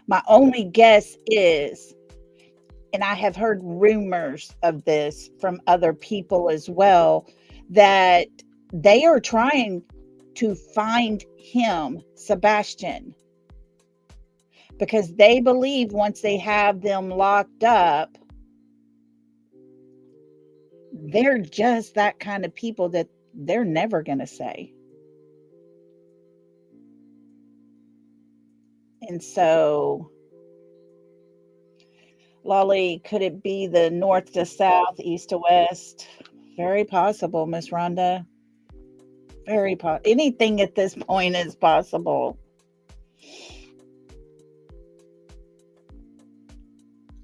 My only guess is, and I have heard rumors of this from other people as well, that they are trying to find him, Sebastian, because they believe once they have them locked up, they're just that kind of people that they're never going to say. And so, Lolly, could it be the north to south, east to west? Very possible, Miss Rhonda. Very anything at this point is possible.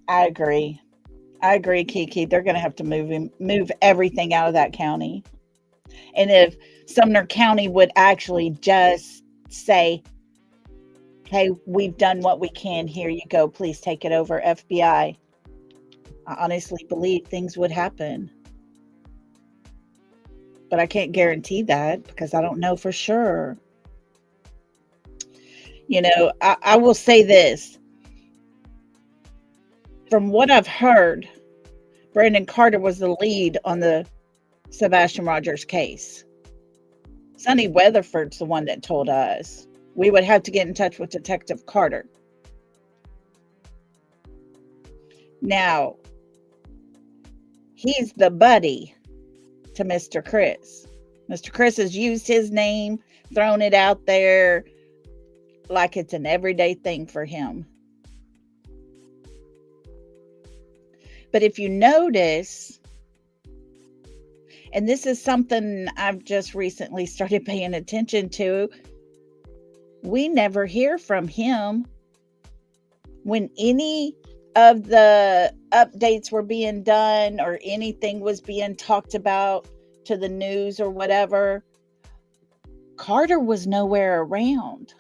I agree, Kiki. They're going to have to move everything out of that county. And if Sumner County would actually just say, hey, we've done what we can. Here you go. Please take it over, FBI. I honestly believe things would happen. But I can't guarantee that because I don't know for sure. You know, I will say this. From what I've heard, Brandon Carter was the lead on the Sebastian Rogers case. Sonny Weatherford's the one that told us we would have to get in touch with Detective Carter. Now, he's the buddy to Mr. Chris. Mr. Chris has used his name, thrown it out there like it's an everyday thing for him. But if you notice, and this is something I've just recently started paying attention to, we never hear from him when any of the updates were being done or anything was being talked about to the news or whatever. Carter was nowhere around.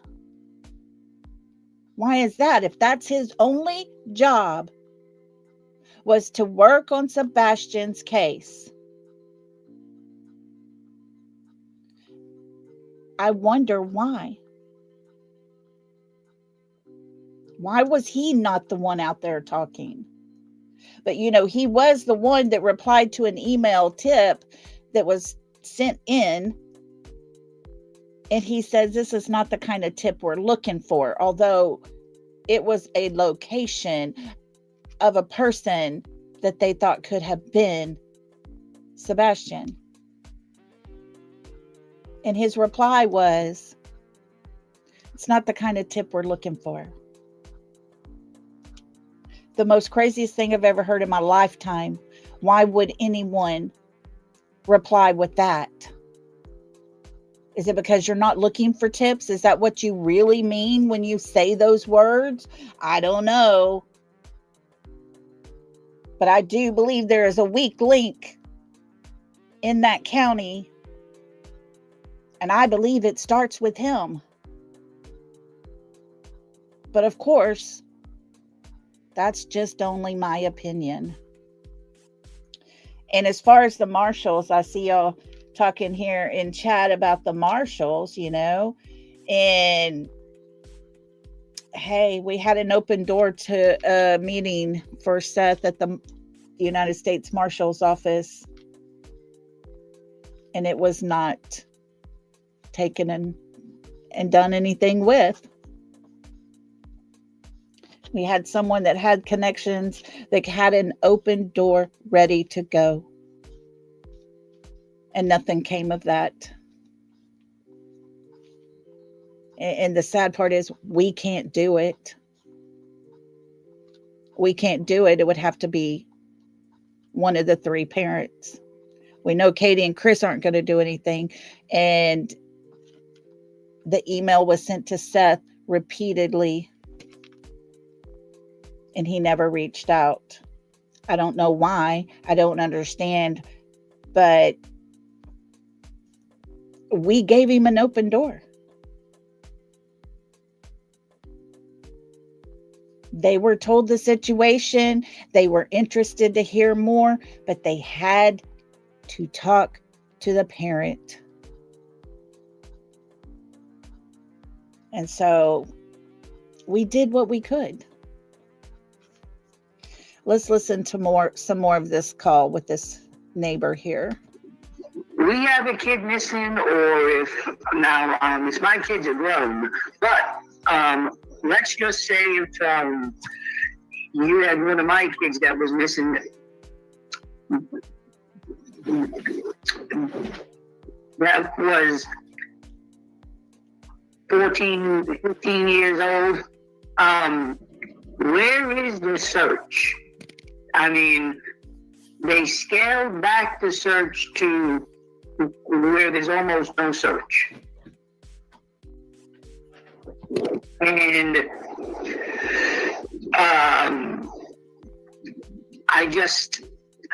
Why is that? If that's his only job was to work on Sebastian's case, I wonder why. Why was he not the one out there talking? But, you know, he was the one that replied to an email tip that was sent in. And he says this is not the kind of tip we're looking for, although it was a location of a person that they thought could have been Sebastian. And his reply was, it's not the kind of tip we're looking for. The most craziest thing I've ever heard in my lifetime. Why would anyone reply with that? Is it because you're not looking for tips? Is that what you really mean when you say those words? I don't know. But I do believe there is a weak link in that county. And I believe it starts with him. But of course, that's just only my opinion. And as far as the marshals, I see y'all talking here in chat about the marshals, you know, and hey, we had an open door to a meeting for Seth at the United States Marshal's office, and it was not taken and done anything with. We had someone that had connections, that had an open door ready to go. And nothing came of that. And the sad part is we can't do it. We can't do it. It would have to be one of the three parents. We know Katie and Chris aren't going to do anything. And the email was sent to Seth repeatedly, and he never reached out. I don't know why. I don't understand. But we gave him an open door. They were told the situation. They were interested to hear more, but they had to talk to the parent. And so we did what we could. Let's listen to some more of this call with this neighbor here. We have a kid missing, or if now if my kids are grown, but let's just say if you had one of my kids that was missing, that was 14, 15 years old, where is the search? I mean, they scaled back the search to where there's almost no search. And I just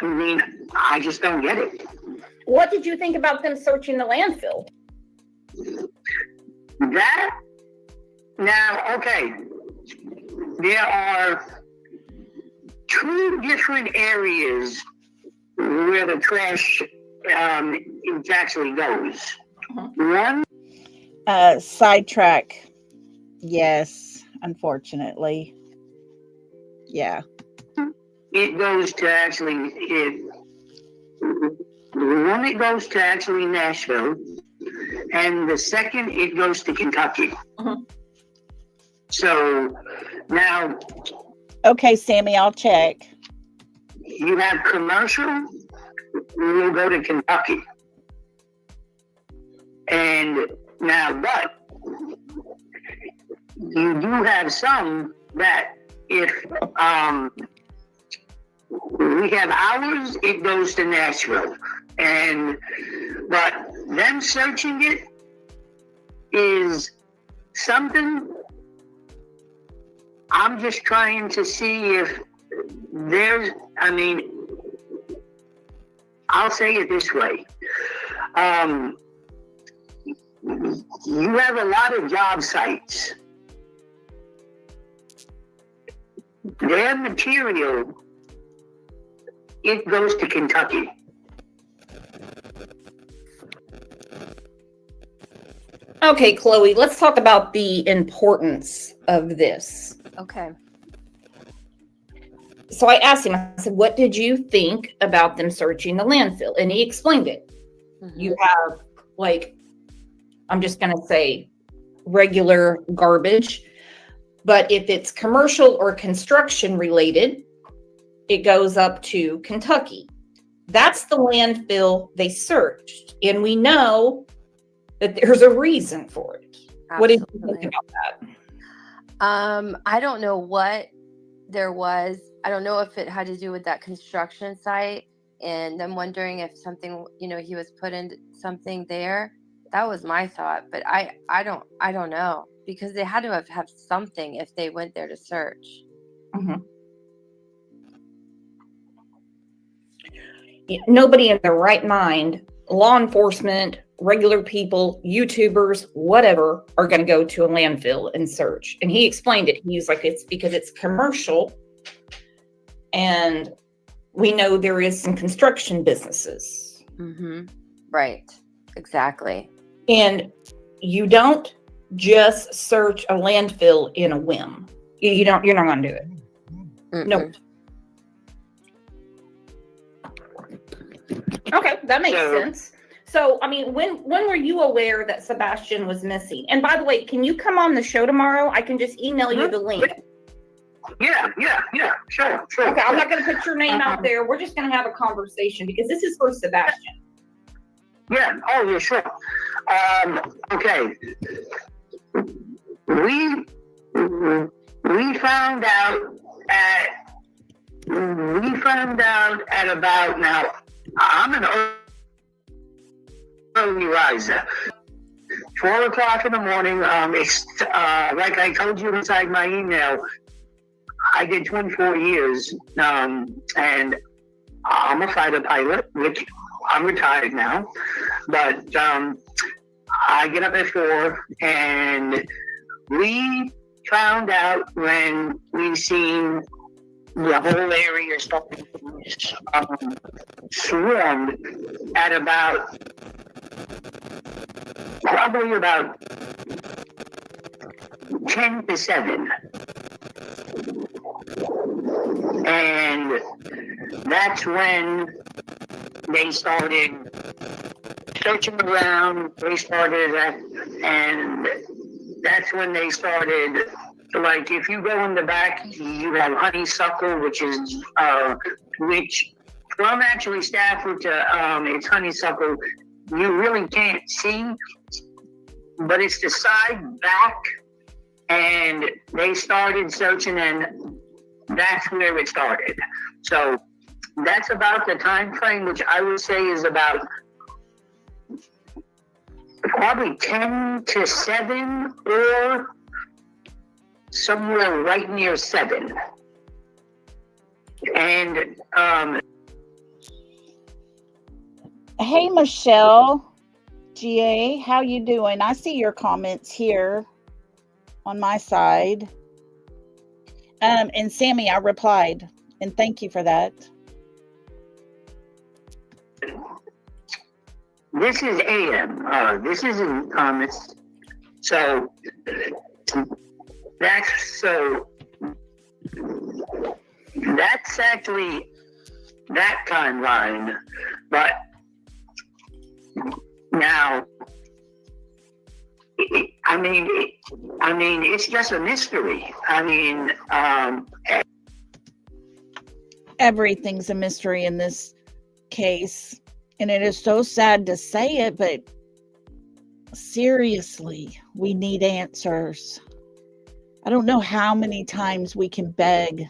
don't get it. What did you think about them searching the landfill? That, now, okay, there are 2 different areas where the trash it actually goes. One, sidetrack. Yes, unfortunately. Yeah. it goes to actually one it goes to actually Nashville, and the second it goes to Kentucky. So now, Okay, Sammy, I'll check. you have commercial, we'll go to Kentucky. And now, but you do have some that if we have ours, it goes to Nashville. But them searching it is something. I'm just trying to see if there's, I'll say it this way. You have a lot of job sites. Their material, it goes to Kentucky. Okay, Chloe, let's talk about the importance of this. Okay. So I asked him, I said, what did you think about them searching the landfill? And he explained it. Mhm. You have, like, I'm just going to say regular garbage. But if it's commercial or construction related, it goes up to Kentucky. That's the landfill they searched. And we know that there's a reason for it. What did you think about that? I don't know what there was. I don't know if it had to do with that construction site and them wondering if something, he was put in something there. That was my thought, but I don't know, because they had to have something if they went there to search. Mm-hmm. Nobody in their right mind, law enforcement, regular people, YouTubers, whatever, are going to go to a landfill and search. And he explained it. He was like, it's because it's commercial. And we know there is some construction businesses. Mm-hmm. Right. Exactly. And you don't just search a landfill in a whim. You're not going to do it. Mm-mm. No. Okay, that makes sense. So, when were you aware that Sebastian was missing? And by the way, can you come on the show tomorrow? I can just email you the link. Yeah, sure. Okay, I'm not going to put your name out there. We're just going to have a conversation because this is for Sebastian. Yeah, sure. Okay. We found out at about, now, I'm an early riser. 4:00 in the morning. It's like I told you inside my email. I did 24 years, and I'm a fighter pilot, which I'm retired now, but I get up at 4, and we found out when we seen the whole area started swarmed at probably about 10 to 7. And that's when they started searching around. And that's when they started, like, if you go in the back, you have honeysuckle, which from actually Stafford to it's honeysuckle, you really can't see, but it's the side back, and they started searching, and that's where it started. So that's about the time frame, which I would say is about probably 10 to 7 or somewhere right near 7. And Hey, Michelle, GA, how you doing? I see your comments here on my side. And Sammy, I replied, and thank you for that. this is AM. This isn't it's so that's actually that timeline, but now it's just a mystery. Everything's a mystery in this case, and it is so sad to say it, but seriously, we need answers. I don't know how many times we can beg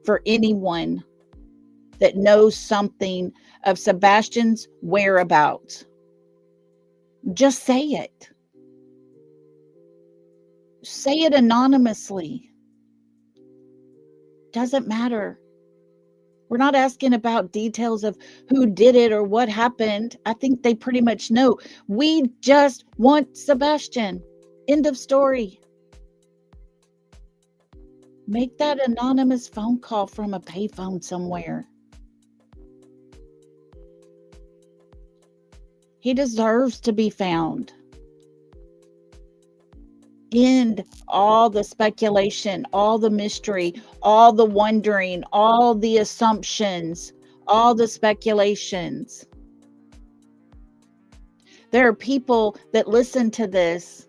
for anyone that knows something of Sebastian's whereabouts. Just say it. Say it anonymously. Doesn't matter. We're not asking about details of who did it or what happened. I think they pretty much know. We just want Sebastian. End of story. Make that anonymous phone call from a payphone somewhere. He deserves to be found. End all the speculation, all the mystery, all the wondering, all the assumptions, all the speculations. There are people that listen to this.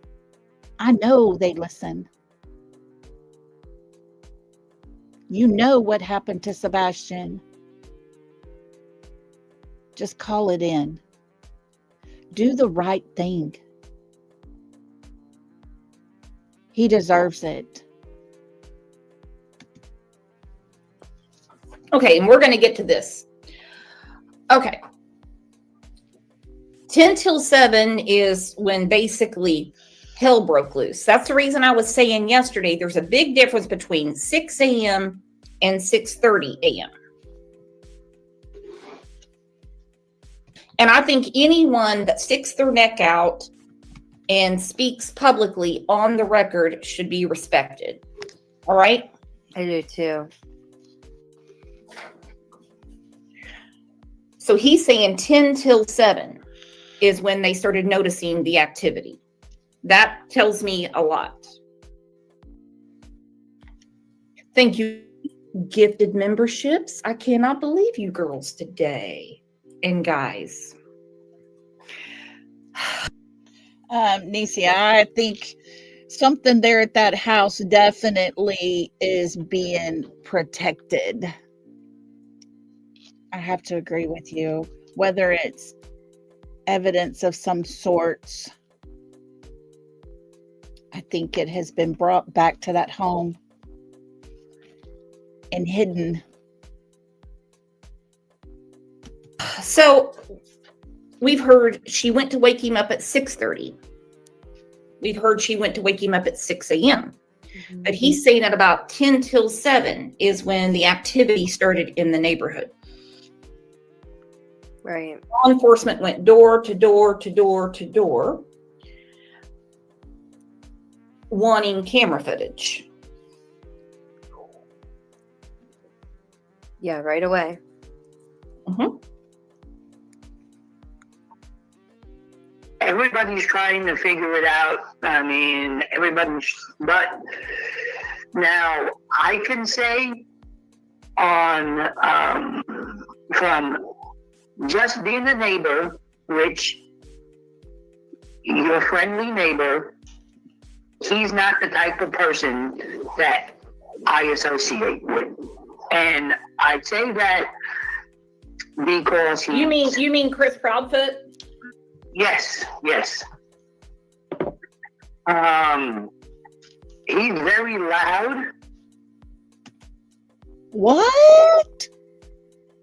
I know they listen. You know what happened to Sebastian. Just call it in. Do the right thing. He deserves it. Okay, and we're going to get to this. Okay. 10 till 7 is when basically hell broke loose. That's the reason I was saying yesterday there's a big difference between 6 a.m. and 6:30 a.m. And I think anyone that sticks their neck out and speaks publicly on the record should be respected. All right? I do too. So he's saying 10 till 7 is when they started noticing the activity. That tells me a lot. Thank you, gifted memberships. I cannot believe you girls today and guys. Nisia, I think something there at that house definitely is being protected. I have to agree with you. Whether it's evidence of some sorts, I think it has been brought back to that home and hidden. So we've heard she went to wake him up at 6:30. We've heard she went to wake him up at 6 a.m. But he's saying at about 10 till 7 is when the activity started in the neighborhood. Right. Law enforcement went door to door to door to door, wanting camera footage. Yeah, right away. Everybody's trying to figure it out. I mean, but now I can say from just being a neighbor, which your friendly neighbor, he's not the type of person that I associate with. And I say that because You mean Chris Proudfoot? Yes. He's very loud. What?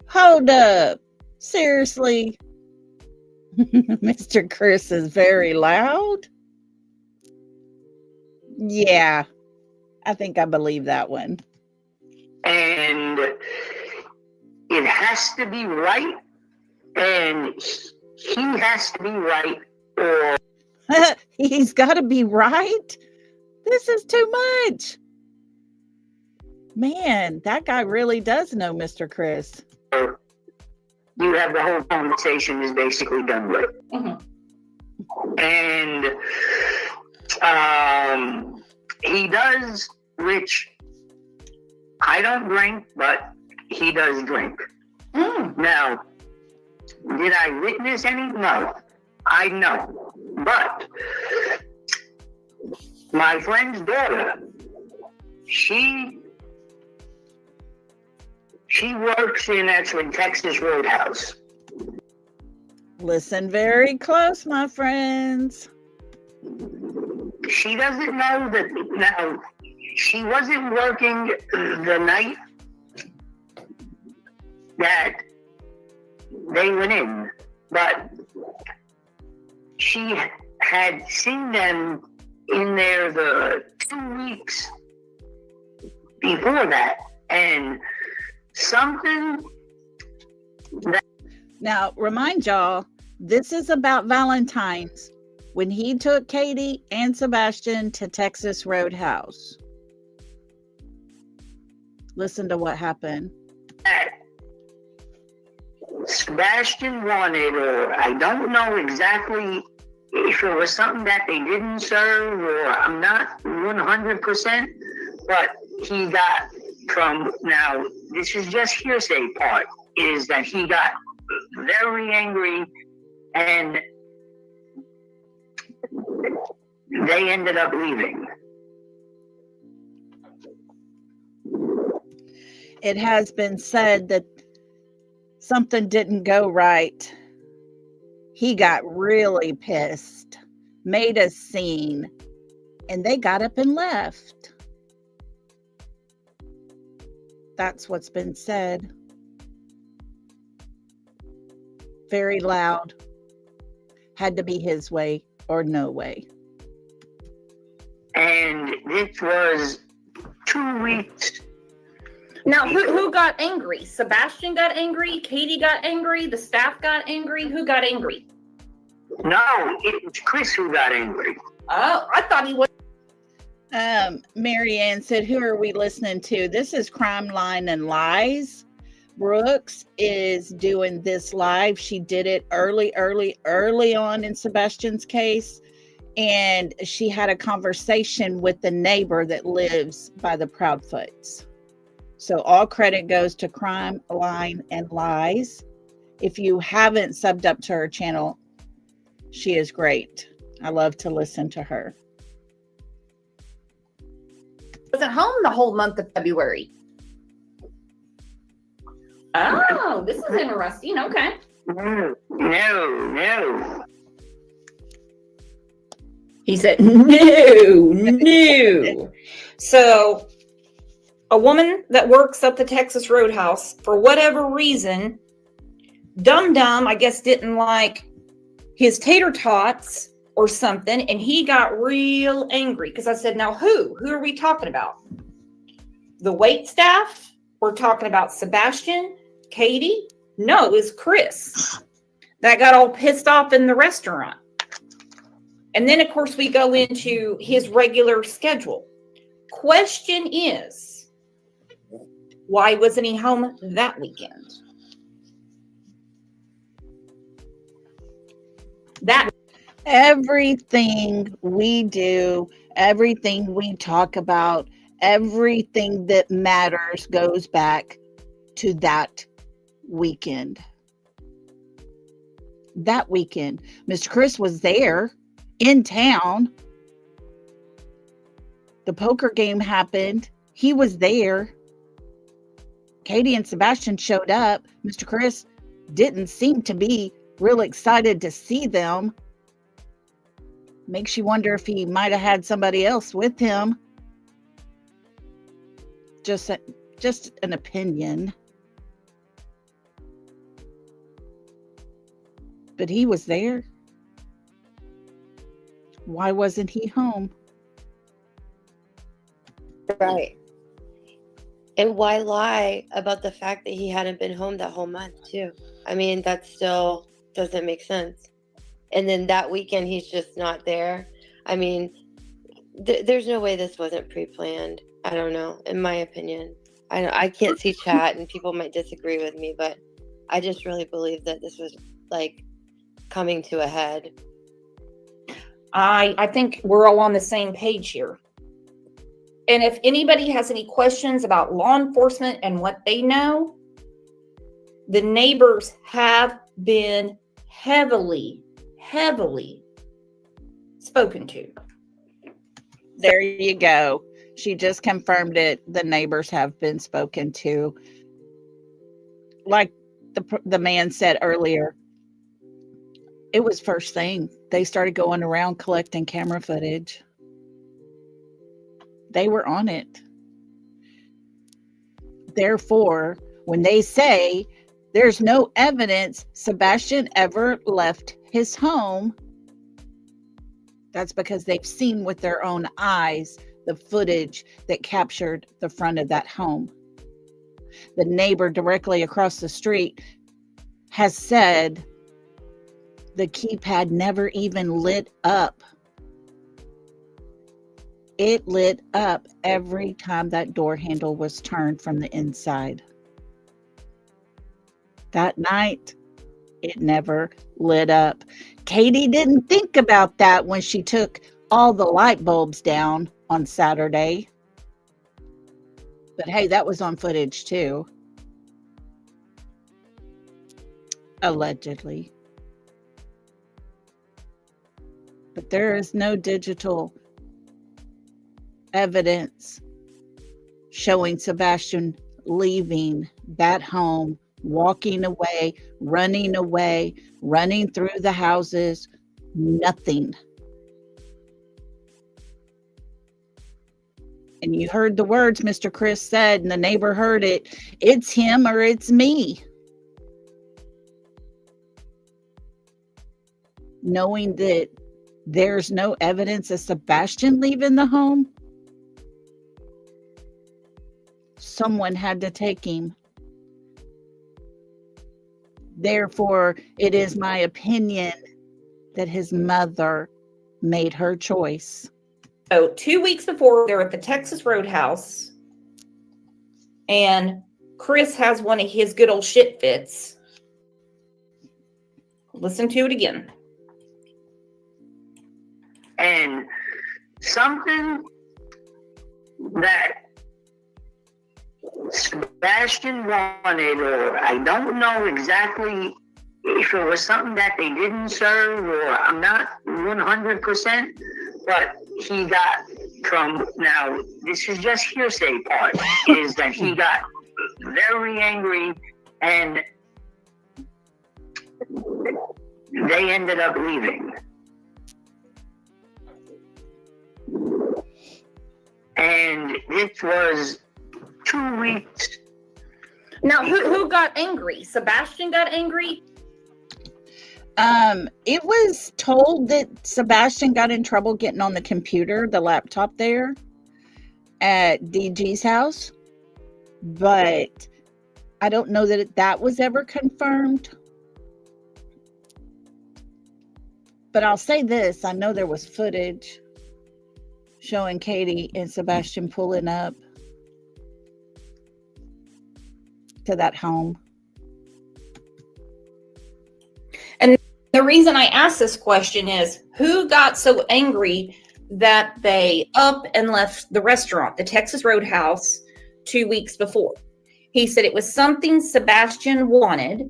Hold up. Seriously? Mr. Chris is very loud? Yeah, I think I believe that one. And it has to be right. And he has to be right, or He's got to be right. This is too much. Man, that guy really does know Mr. Chris. you have the whole conversation is basically done with. And he does, which I don't drink, but he does drink. Now, did I witness any? No, I know. But my friend's daughter, she works in actually Texas Roadhouse. Listen very close, my friends. She doesn't know that. Now, she wasn't working the night that they went in, but she had seen them in there the 2 weeks before that, and something that. Now, remind y'all, this is about Valentine's, when he took Katie and Sebastian to Texas Roadhouse. Listen to what happened. Sebastian wanted, or I don't know exactly if it was something that they didn't serve, or I'm not 100%, but he got from, now this is just hearsay part, is that he got very angry and they ended up leaving. It has been said that something didn't go right. He got really pissed, made a scene, and they got up and left. That's what's been said. Very loud. Had to be his way or no way. And this was 2 weeks. Now, who got angry? Sebastian got angry. Katie got angry. The staff got angry. Who got angry? No, it was Chris who got angry. Oh, I thought he was. Mary Ann said, who are we listening to? This is Crime Line and Lies. Brooks is doing this live. She did it early on in Sebastian's case. And she had a conversation with the neighbor that lives by the Proudfoots. So all credit goes to Crime Line and Lies. If you haven't subbed up to her channel, she is great. I love to listen to her. Was at home the whole month of February. Oh, this is interesting. Okay. No. He said, no. So, a woman that works at the Texas Roadhouse, for whatever reason, Dum Dum, I guess, didn't like his tater tots or something, and he got real angry because I said, now who are we talking about? The wait staff? We're talking about Sebastian, Katie? No, it was Chris that got all pissed off in the restaurant. And then, of course, we go into his regular schedule. Question is, why wasn't he home that weekend? That Everything we do, everything we talk about, everything that matters goes back to that weekend. That weekend, Mr. Chris was there in town. The poker game happened. He was there. Katie and Sebastian showed up. Mr. Chris didn't seem to be real excited to see them. Makes you wonder if he might have had somebody else with him. Just an opinion. But he was there. Why wasn't he home? Right. And why lie about the fact that he hadn't been home that whole month, too? I mean, that still doesn't make sense. And then that weekend, he's just not there. I mean, there's no way this wasn't pre-planned. I don't know, in my opinion. I can't see chat, and people might disagree with me, but I just really believe that this was, like, coming to a head. I think we're all on the same page here. And if anybody has any questions about law enforcement and what they know, the neighbors have been heavily spoken to. There you go. She just confirmed it. The neighbors have been spoken to. Like the man said earlier, it was first thing. They started going around collecting camera footage. They were on it. Therefore, when they say there's no evidence Sebastian ever left his home, that's because they've seen with their own eyes the footage that captured the front of that home. The neighbor directly across the street has said the keypad never even lit up. It lit up every time that door handle was turned from the inside. That night, it never lit up. Katie didn't think about that when she took all the light bulbs down on Saturday. But hey, that was on footage too. Allegedly. But there is no digital evidence showing Sebastian leaving that home, walking away, running through the houses, nothing. And you heard the words Mr. Chris said, and the neighbor heard it. It's him or it's me. Knowing that there's no evidence of Sebastian leaving the home, someone had to take him. Therefore, it is my opinion that his mother made her choice. So 2 weeks before, they're at the Texas Roadhouse, and Chris has one of his good old shit fits. Listen to it again. And something that Sebastian wanted, or I don't know exactly if it was something that they didn't serve, or I'm not 100%, but he got from, now this is just hearsay part, is that he got very angry and they ended up leaving. And it was 2 weeks. Now, who got angry? Sebastian got angry? It was told that Sebastian got in trouble getting on the computer, the laptop there at DG's house, but I don't know that that was ever confirmed. But I'll say this, I know there was footage showing Katie and Sebastian pulling up to that home. And the reason I asked this question is, who got so angry that they up and left the restaurant, the Texas Roadhouse, 2 weeks before? He said it was something Sebastian wanted,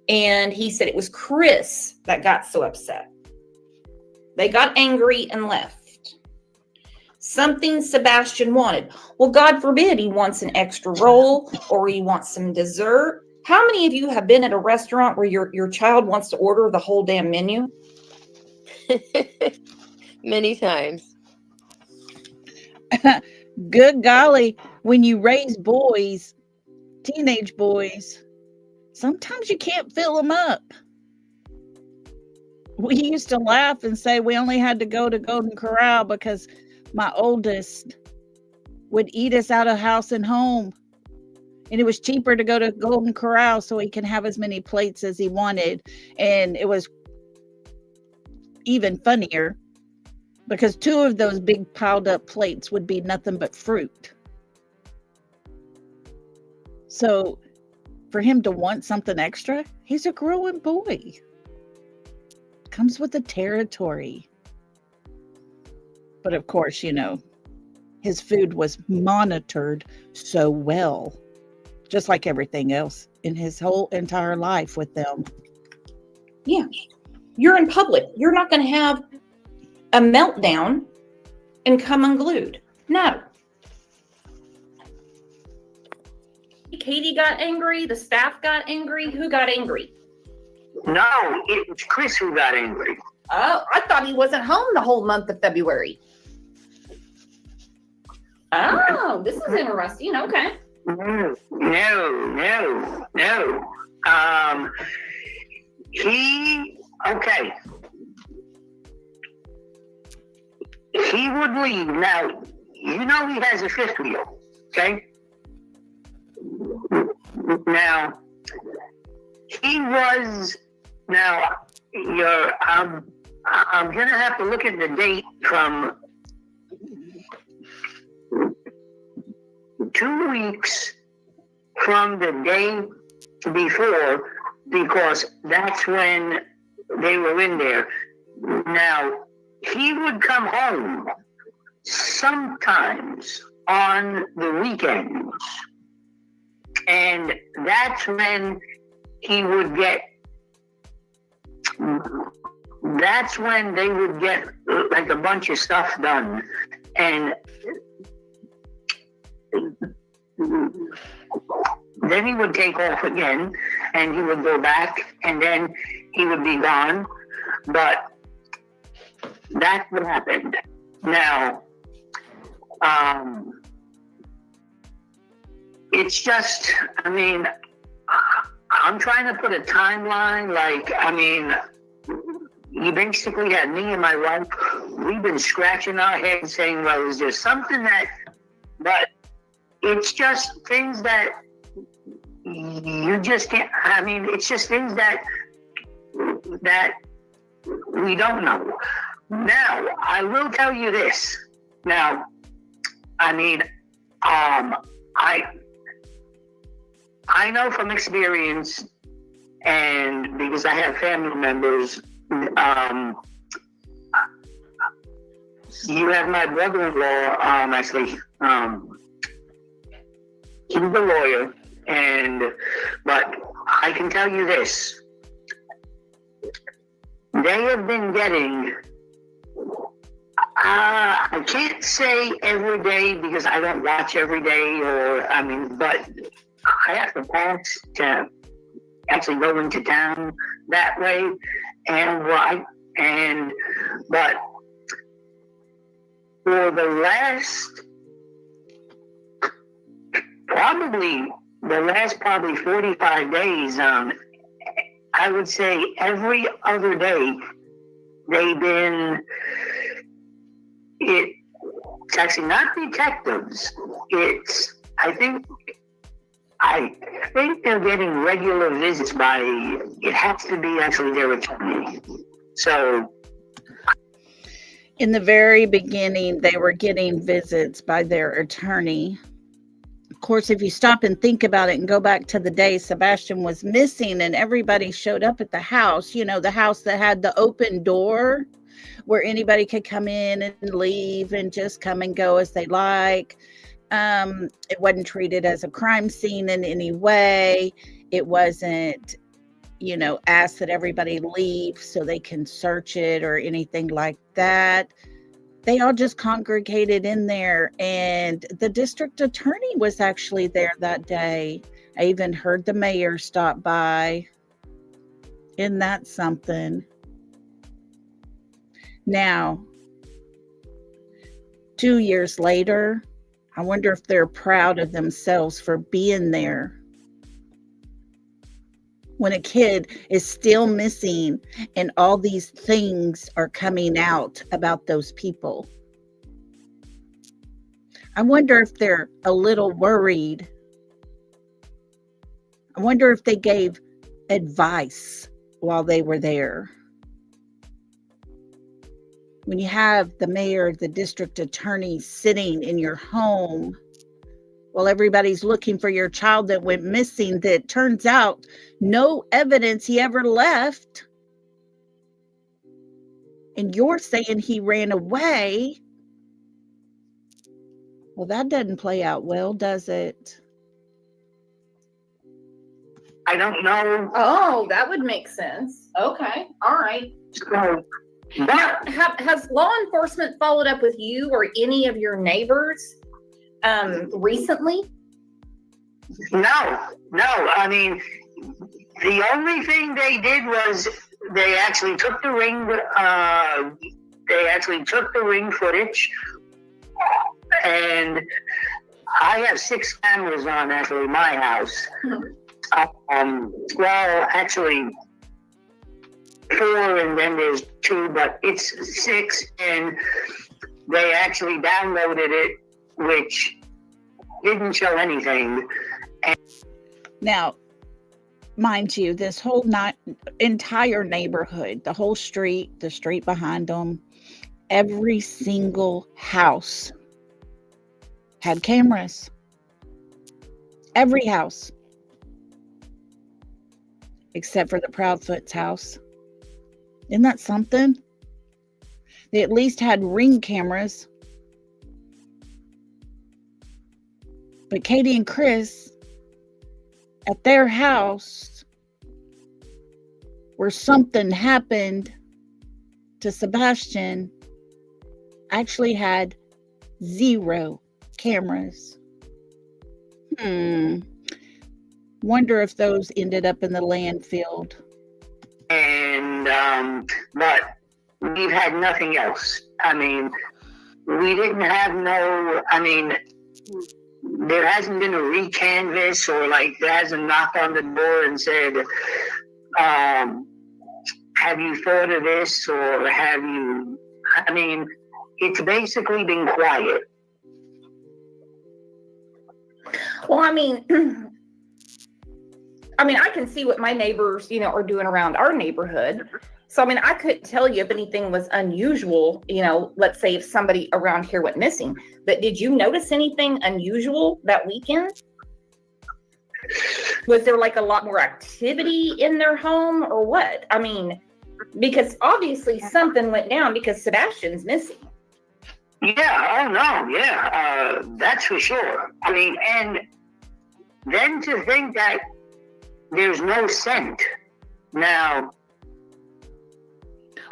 and he said it was Chris that got so upset. They got angry and left. Something Sebastian wanted. Well, God forbid he wants an extra roll or he wants some dessert. How many of you have been at a restaurant where your child wants to order the whole damn menu? Many times. Good golly, when you raise boys, teenage boys, sometimes you can't fill them up. We used to laugh and say we only had to go to Golden Corral because my oldest would eat us out of house and home. And it was cheaper to go to Golden Corral so he can have as many plates as he wanted. And it was even funnier because 2 of those big piled up plates would be nothing but fruit. So for him to want something extra, he's a growing boy. Comes with the territory. But of course, you know, his food was monitored so well, just like everything else in his whole entire life with them. Yeah. You're in public. You're not going to have a meltdown and come unglued. No. Katie got angry. The staff got angry. Who got angry? No, it was Chris who got angry. Oh, I thought he wasn't home the whole month of February. Oh, this is interesting. Okay. No. He would leave. Now, you know he has a fifth wheel, okay? Now, I'm going to have to look at the date from 2 weeks from the day before, because that's when they were in there. Now, he would come home sometimes on the weekends, and that's when they would get like a bunch of stuff done. And then he would take off again, and he would go back, and then he would be gone. But that's what happened. Now, it's just, I mean, I'm trying to put a timeline. Like, I mean, you basically had me and my wife, we've been scratching our heads saying, well, is there something that, but it's just things that you just can't, I mean, it's just things that we don't know. Now, I will tell you this. Now, I mean, I know from experience, and because I have family members, you have my brother-in-law, actually, he's a lawyer, but I can tell you this. They have been getting, I can't say every day because I don't watch every day, but I have to pass to actually go into town that way, but for the last 45 days, I would say every other day they've been, it's actually not detectives. I think they're getting regular visits by, it has to be actually their attorney. So In the very beginning, they were getting visits by their attorney. Of course, if you stop and think about it and go back to the day Sebastian was missing and everybody showed up at the house, the house that had the open door where anybody could come in and leave and just come and go as they like. It wasn't treated as a crime scene in any way. It wasn't, asked that everybody leave so they can search it or anything like that. They all just congregated in there, and the district attorney was actually there that day. I even heard the mayor stop by. Isn't that something? Now, 2 years later, I wonder if they're proud of themselves for being there. When a kid is still missing and all these things are coming out about those people. I wonder if they're a little worried. I wonder if they gave advice while they were there. When you have the mayor, the district attorney sitting in your home while everybody's looking for your child that went missing, that turns out no evidence he ever left, and you're saying he ran away, well, that doesn't play out well, does it? I don't know. Oh, that would make sense. Okay. All right. So, Now, has law enforcement followed up with you or any of your neighbors recently? No. I mean, the only thing they did was they actually took the ring. They actually took the ring footage, and I have 6 cameras on actually my house. Well, actually 4, and then there's 2, but it's 6, and they actually downloaded it, which didn't show anything. Now, mind you, this whole entire neighborhood, the whole street, the street behind them, every single house had cameras. Every house. Except for the Proudfoot's house. Isn't that something? They at least had Ring cameras. But Katie and Chris, at their house, where something happened to Sebastian, actually had 0 cameras. Wonder if those ended up in the landfill. And, but we've had nothing else. I mean, we didn't have there hasn't been a recanvass or there hasn't knocked on the door and said, have you thought of this or it's basically been quiet. Well, I can see what my neighbors, are doing around our neighborhood. So, I couldn't tell you if anything was unusual, let's say if somebody around here went missing. But did you notice anything unusual that weekend? Was there a lot more activity in their home or what? Because obviously something went down because Sebastian's missing. Yeah, oh no, yeah, that's for sure. And then to think that there's no scent. Now,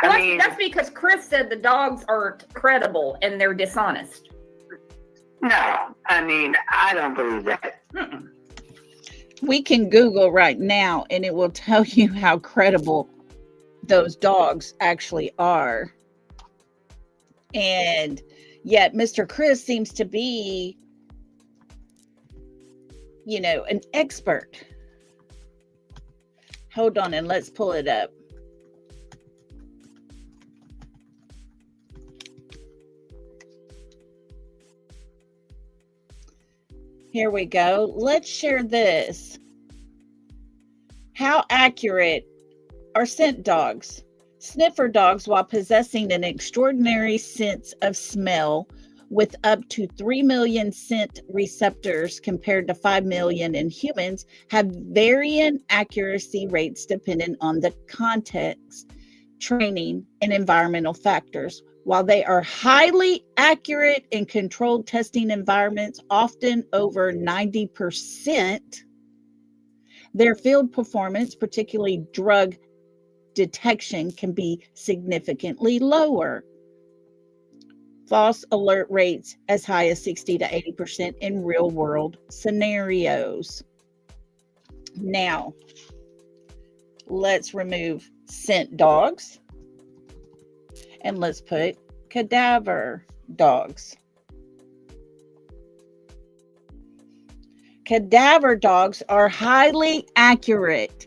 that's because Chris said the dogs aren't credible and they're dishonest. No, I don't believe that. We can Google right now and it will tell you how credible those dogs actually are. And yet Mr. Chris seems to be, an expert. Hold on and let's pull it up. Here we go. Let's share this. How accurate are scent dogs? Sniffer dogs, while possessing an extraordinary sense of smell with up to 3 million scent receptors compared to 5 million in humans, have varying accuracy rates dependent on the context, training, and environmental factors. While they are highly accurate in controlled testing environments, often over 90%, their field performance, particularly drug detection, can be significantly lower. False alert rates as high as 60 to 80% in real world scenarios. Now, let's remove scent dogs and let's put cadaver dogs. Cadaver dogs are highly accurate,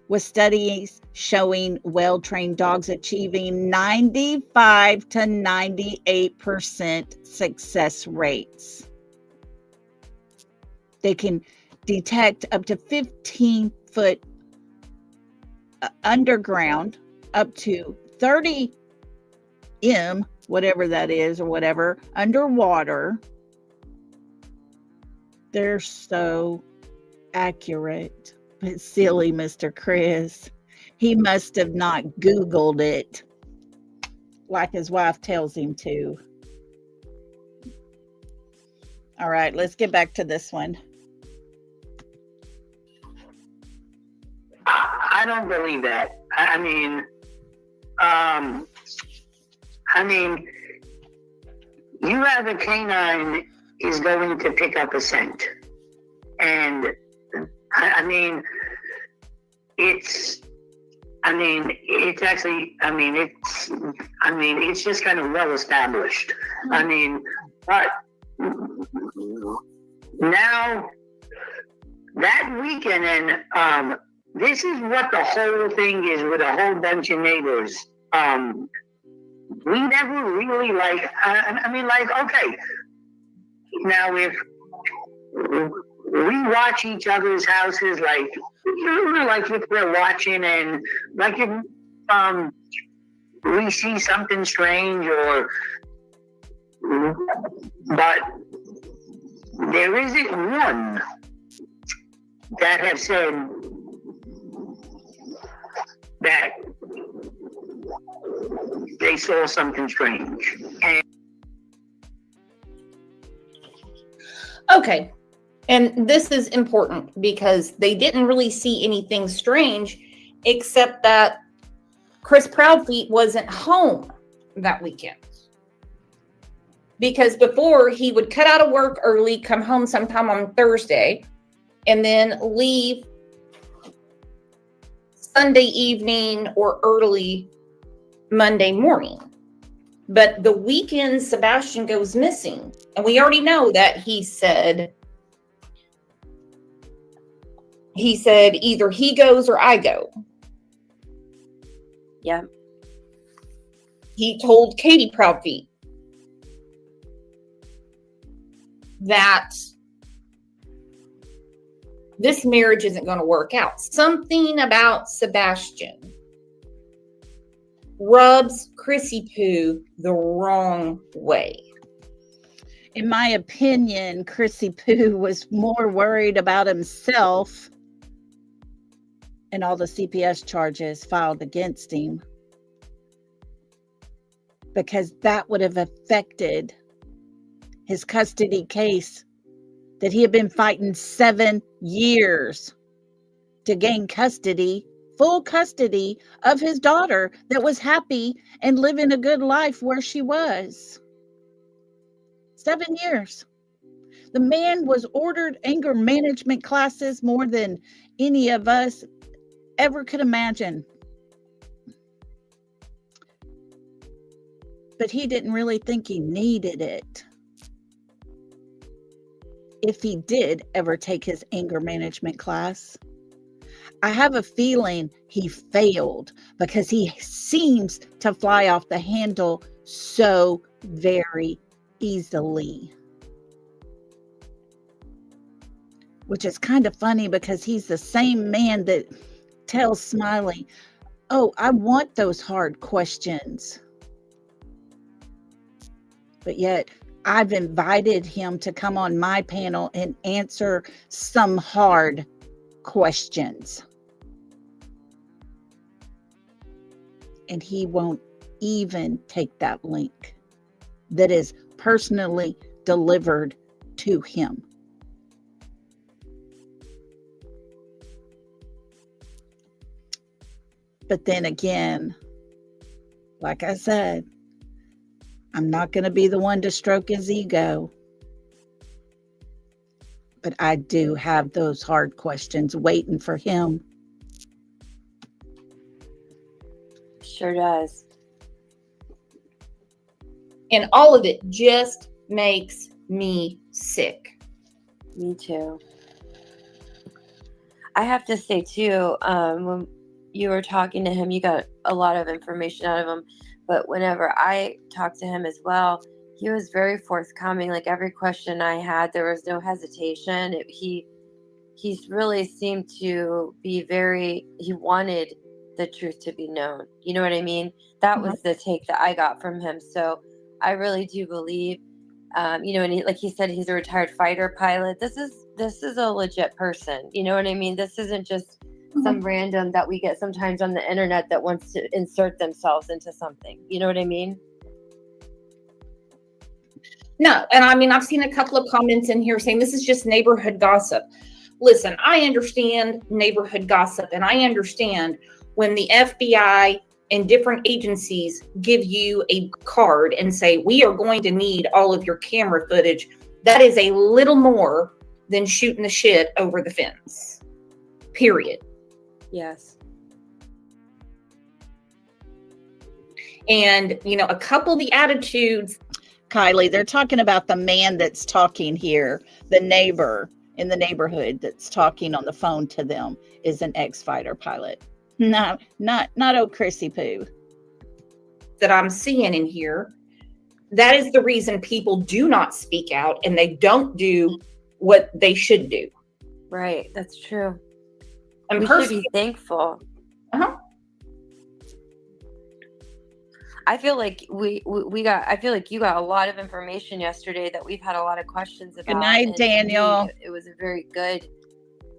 with studies showing well-trained dogs achieving 95 to 98% success rates. They can detect up to 15-foot underground, up to 30 m, whatever that is, or whatever, underwater. They're so accurate. But silly Mr. Chris, he must have not Googled it like his wife tells him to. All right, let's get back to this one. I don't believe that. I mean, you have a canine is going to pick up a scent, and it's just kind of well established. But now that weekend, and this is what the whole thing is with a whole bunch of neighbors. We never really okay. Now if we watch each other's houses, like if we're watching, and like if we see something strange, but there isn't one that have said that they saw something strange. Okay. And this is important because they didn't really see anything strange, except that Chris Proudfeet wasn't home that weekend. Because before, he would cut out of work early, come home sometime on Thursday, and then leave Sunday evening or early Monday morning. But the weekend, Sebastian goes missing. And we already know that he said either he goes or I go. Yeah. He told Katie Proudfeet that this marriage isn't going to work out. Something about Sebastian rubs Chrissy Poo the wrong way. In my opinion, Chrissy Poo was more worried about himself and all the CPS charges filed against him, because that would have affected his custody case that he had been fighting 7 years to gain custody, full custody of his daughter that was happy and living a good life where she was. 7 years. The man was ordered anger management classes more than any of us ever could imagine. But he didn't really think he needed it. If he did ever take his anger management class, I have a feeling he failed because he seems to fly off the handle so very easily. Which is kind of funny because he's the same man that tells Smiley, oh, I want those hard questions. But yet I've invited him to come on my panel and answer some hard questions. And he won't even take that link that is personally delivered to him. But then again, like I said, I'm not going to be the one to stroke his ego. But I do have those hard questions waiting for him. Sure does. And all of it just makes me sick. Me too. I have to say too, when you were talking to him, you got a lot of information out of him. But whenever I talked to him as well, he was very forthcoming. Like every question I had, there was no hesitation. He's really seemed to be he wanted the truth to be known. You know what I mean? That was the take that I got from him. So I really do believe, and like he said, he's a retired fighter pilot. This is a legit person. You know what I mean? This isn't just some random that we get sometimes on the internet that wants to insert themselves into something. You know what I mean? No, and I mean, I've seen a couple of comments in here saying this is just neighborhood gossip. Listen, I understand neighborhood gossip, and I understand when the FBI and different agencies give you a card and say, we are going to need all of your camera footage. That is a little more than shooting the shit over the fence. Period. Yes. And, a couple of the attitudes. Kylie, they're talking about the man that's talking here, the neighbor in the neighborhood that's talking on the phone to them is an ex-fighter pilot. No, not old Chrissy Poo. That I'm seeing in here, that is the reason people do not speak out and they don't do what they should do. Right, that's true. And we should be thankful. I feel like I feel like you got a lot of information yesterday that we've had a lot of questions about. Good night, Daniel. It was a very good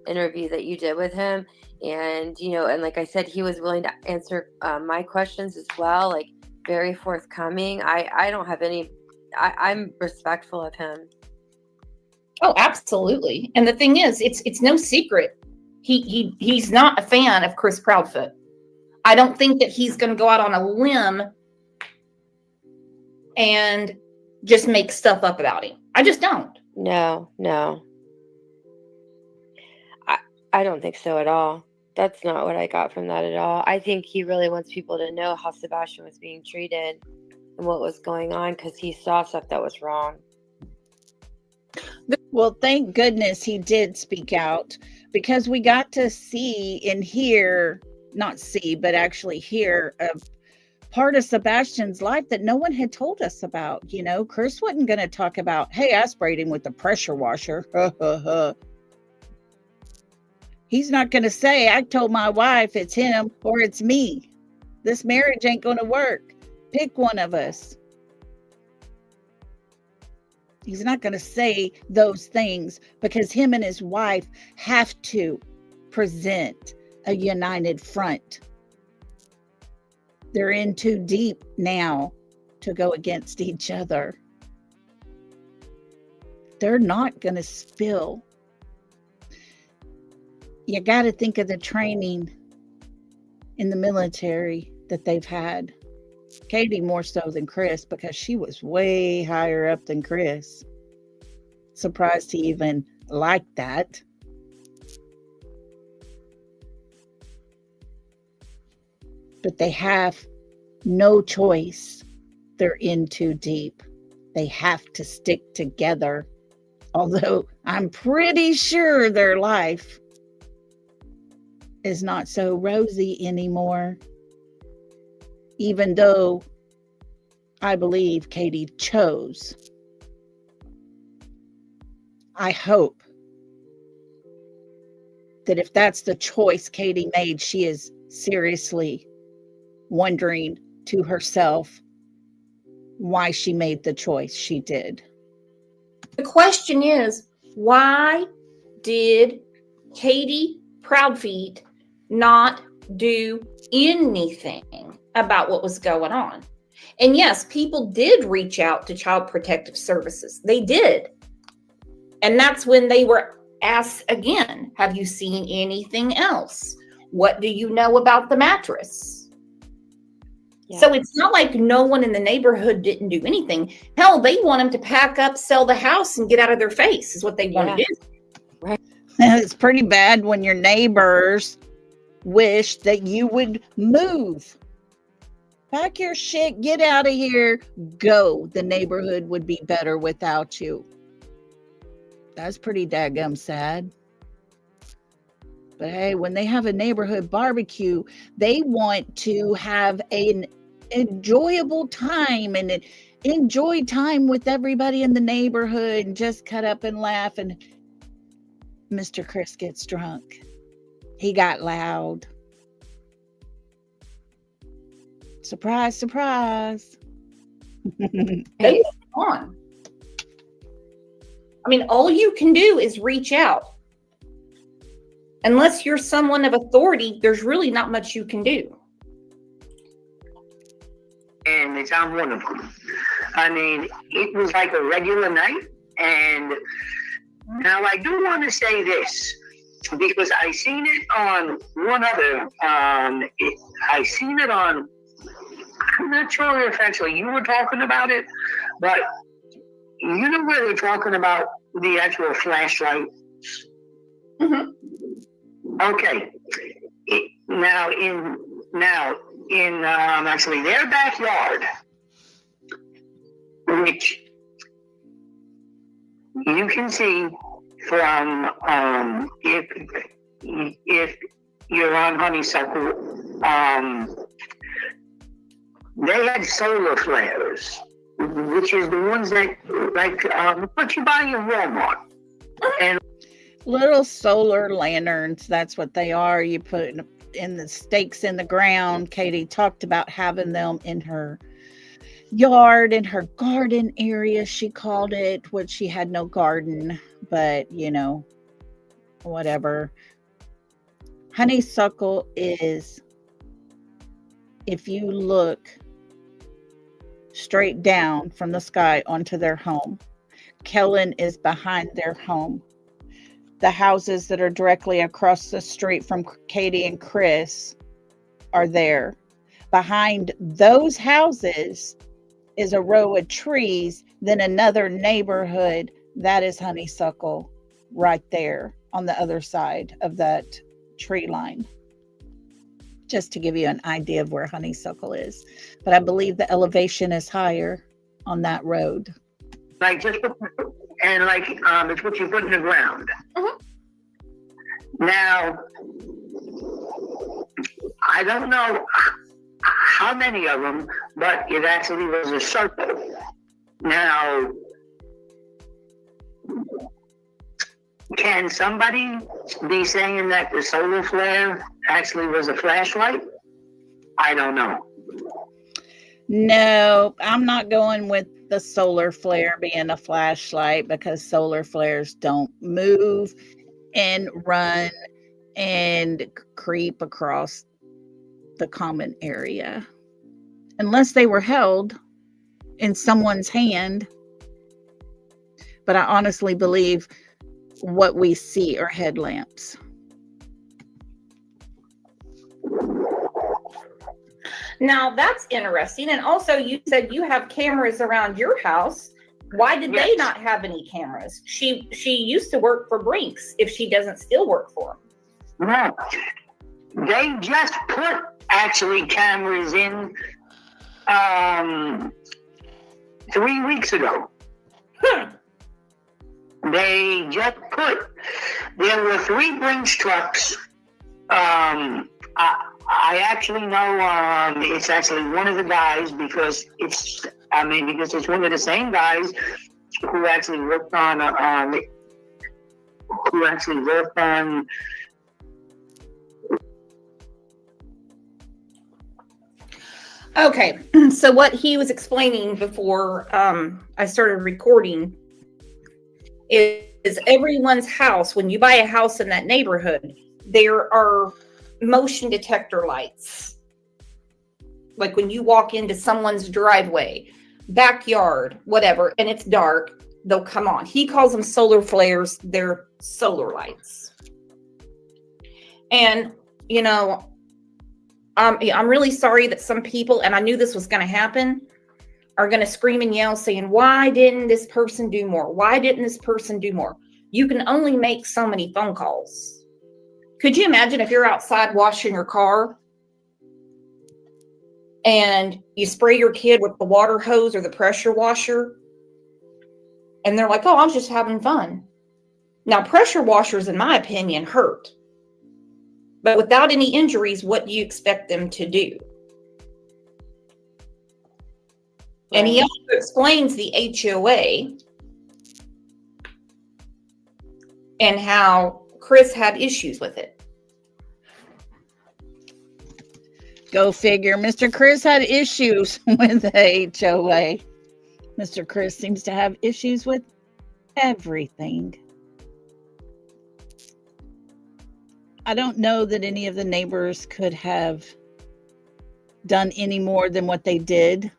interview that you did with him. And, and like I said, he was willing to answer my questions as well. Like very forthcoming. I don't have any, I'm respectful of him. Oh, absolutely. And the thing is, it's no secret. He's not a fan of Chris Proudfoot. I don't think that he's going to go out on a limb and just make stuff up about him. I just don't. No. I don't think so at all. That's not what I got from that at all. I think he really wants people to know how Sebastian was being treated and what was going on because he saw stuff that was wrong. Well, thank goodness he did speak out because we got to see and hear, not see, but actually hear a part of Sebastian's life that no one had told us about. Chris wasn't going to talk about, hey, I sprayed him with the pressure washer. He's not going to say, I told my wife it's him or it's me. This marriage ain't going to work. Pick one of us. He's not going to say those things because him and his wife have to present a united front. They're in too deep now to go against each other. They're not going to spill. You got to think of the training in the military that they've had. Katie more so than Chris because she was way higher up than Chris. Surprised he even liked that. But they have no choice. They're in too deep. They have to stick together. Although I'm pretty sure their life is not so rosy anymore. Even though I believe Katie chose. I hope that if that's the choice Katie made, she is seriously wondering to herself why she made the choice she did. The question is, why did Katie Proudfeet not do anything about what was going on? And yes, people did reach out to Child Protective Services. They did. And that's when they were asked again, have you seen anything else? What do you know about the mattress? Yeah. So it's not like no one in the neighborhood didn't do anything. Hell, they want them to pack up, sell the house, and get out of their face is what they want to do. Right. It's pretty bad when your neighbors wish that you would move. Pack your shit, get out of here, go. The neighborhood would be better without you. That's pretty daggum sad. But hey, when they have a neighborhood barbecue, they want to have an enjoyable time and enjoy time with everybody in the neighborhood and just cut up and laugh. And Mr. Chris gets drunk. He got loud. Surprise, surprise. Hey, on. I mean, all you can do is reach out. Unless you're someone of authority, there's really not much you can do. And it's on one of them. I mean, it was like a regular night. And now I do want to say this, because I seen it on one other, I seen it on, I'm not sure if actually you were talking about it, but you know where they're talking about the actual flashlight? Mm-hmm. Okay. Now in actually their backyard, which you can see from if you're on Honeysuckle, they had solar flares, which is the ones that what you buy in Walmart. And little solar lanterns, that's what they are. You put in the stakes in the ground. Katie talked about having them in her yard, in her garden area, she called it, which she had no garden, but you know, whatever. Honeysuckle is, if you look straight down from the sky onto their home, Kellen is behind their home. The houses that are directly across the street from Katie and Chris are there. Behind those houses is a row of trees, then another neighborhood. That is Honeysuckle right there on the other side of that tree line. Just to give you an idea of where Honeysuckle is. But I believe the elevation is higher on that road. Like just and like it's what you put in the ground. Mm-hmm. Now, I don't know how many of them, but it actually was a circle. Now, can somebody be saying that the solar flare actually was a flashlight? I don't know. No, I'm not going with the solar flare being a flashlight, because solar flares don't move and run and creep across the common area unless they were held in someone's hand. But I honestly believe what we see are headlamps. Now that's interesting. And also you said you have cameras around your house. Why did they not have any cameras? She used to work for Brinks, if she doesn't still work for them. No. They just put actually cameras in 3 weeks ago. They just put, there were 3 Brinks trucks I actually know it's actually one of the guys because because it's one of the same guys who actually worked on Okay, so what he was explaining before I started recording is everyone's house, when you buy a house in that neighborhood, there are motion detector lights. Like when you walk into someone's driveway, backyard, whatever, and it's dark, they'll come on. He calls them solar flares. They're solar lights. And, you know, I'm really sorry that some people, and I knew this was going to happen, are going to scream and yell saying, why didn't this person do more? Why didn't this person do more? You can only make so many phone calls. Could you imagine if you're outside washing your car and you spray your kid with the water hose or the pressure washer and they're like, oh, I was just having fun. Now, pressure washers, in my opinion, hurt. But without any injuries, what do you expect them to do? And he also explains the HOA and how Chris had issues with it. Go figure. Mr. Chris had issues with the HOA. Mr. Chris seems to have issues with everything. I don't know that any of the neighbors could have done any more than what they did.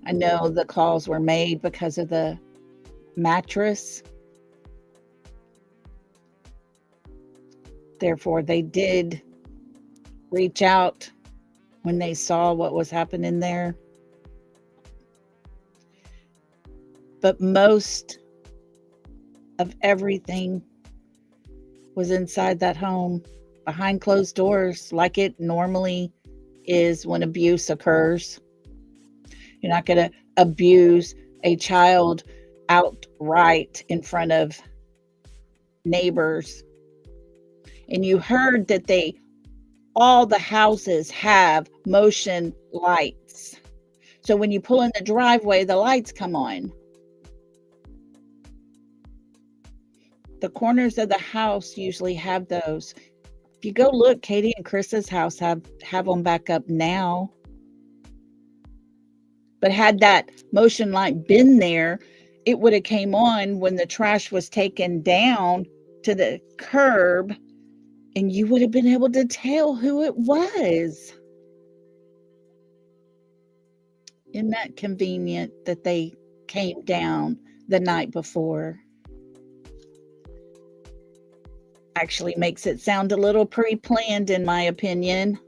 I know the calls were made because of the mattress. Therefore, they did reach out when they saw what was happening there. But most of everything was inside that home, behind closed doors, like it normally is when abuse occurs. You're not going to abuse a child outright in front of neighbors. And you heard that all the houses have motion lights. So when you pull in the driveway, the lights come on. The corners of the house usually have those. If you go look, Katie and Chris's house have them back up now. But had that motion light been there, it would have came on when the trash was taken down to the curb, and you would have been able to tell who it was. Isn't that convenient that they came down the night before? Actually makes it sound a little pre-planned, in my opinion.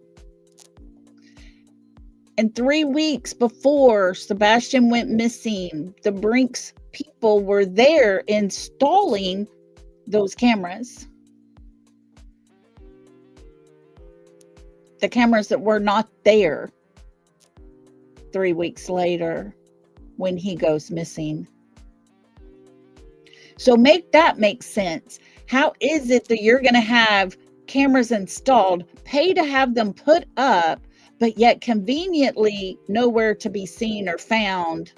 And 3 weeks before Sebastian went missing, the Brinks people were there installing those cameras. The cameras that were not there 3 weeks later when he goes missing. So make that make sense. How is it that you're going to have cameras installed, pay to have them put up, but yet conveniently nowhere to be seen or found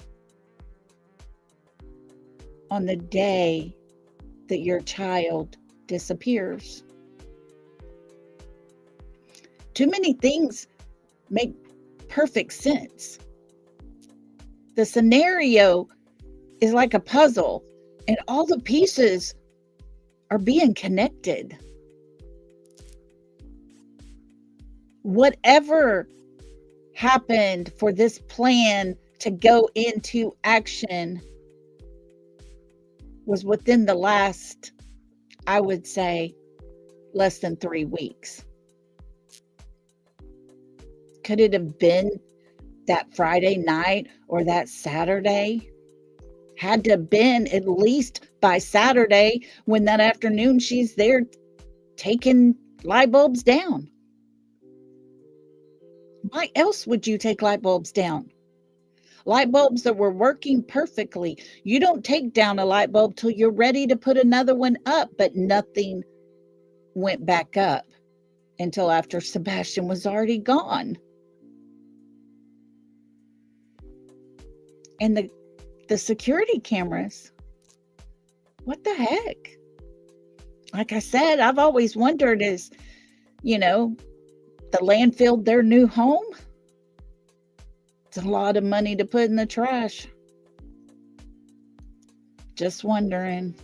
on the day that your child disappears? Too many things make perfect sense. The scenario is like a puzzle, and all the pieces are being connected. Whatever happened for this plan to go into action was within the last, I would say, less than 3 weeks. Could it have been that Friday night or that Saturday? Had to have been at least by Saturday, when that afternoon she's there taking light bulbs down. Why else would you take light bulbs down? Light bulbs that were working perfectly. You don't take down a light bulb till you're ready to put another one up, but nothing went back up until after Sebastian was already gone. And the security cameras, what the heck? Like I said, I've always wondered, is, you know, the landfill their new home? It's a lot of money to put in the trash. Just wondering.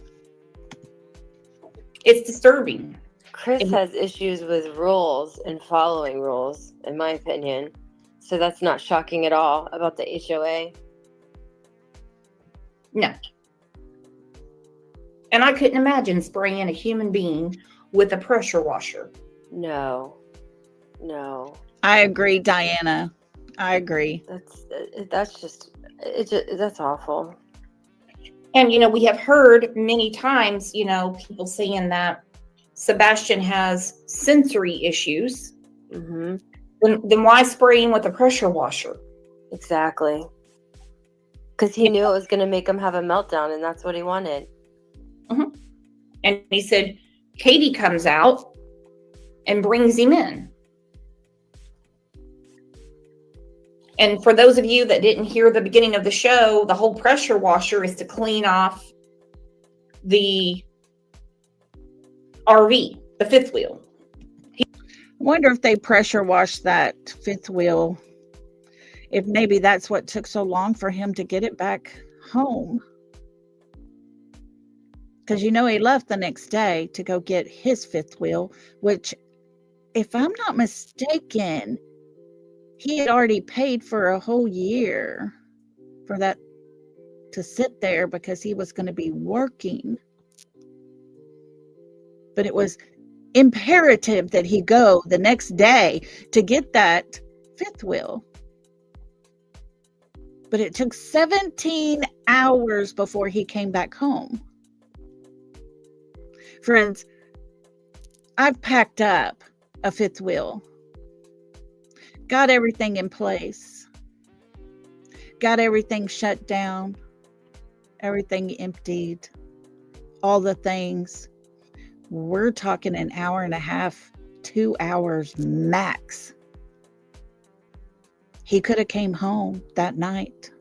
It's disturbing. Chris has issues with rules and following rules, in my opinion. So that's not shocking at all about the HOA. No. And I couldn't imagine spraying a human being with a pressure washer. No. I agree, Diana. I agree. That's awful. And, you know, we have heard many times, you know, people saying that Sebastian has sensory issues. Mm-hmm. Then why spray him with a pressure washer? Exactly. Because he knew it was going to make him have a meltdown, and that's what he wanted. Mm-hmm. And he said, Katie comes out and brings him in. And for those of you that didn't hear the beginning of the show, the whole pressure washer is to clean off the RV, the fifth wheel. I wonder if they pressure washed that fifth wheel, if maybe that's what took so long for him to get it back home. Because, you know, he left the next day to go get his fifth wheel, which, if I'm not mistaken, he had already paid for a whole year for that to sit there because he was going to be working. But it was imperative that he go the next day to get that fifth wheel. But it took 17 hours before he came back home. Friends, I've packed up a fifth wheel. Got everything in place. Got everything shut down. Everything emptied. All the things. We're talking an hour and a half, 2 hours max. He could have came home that night.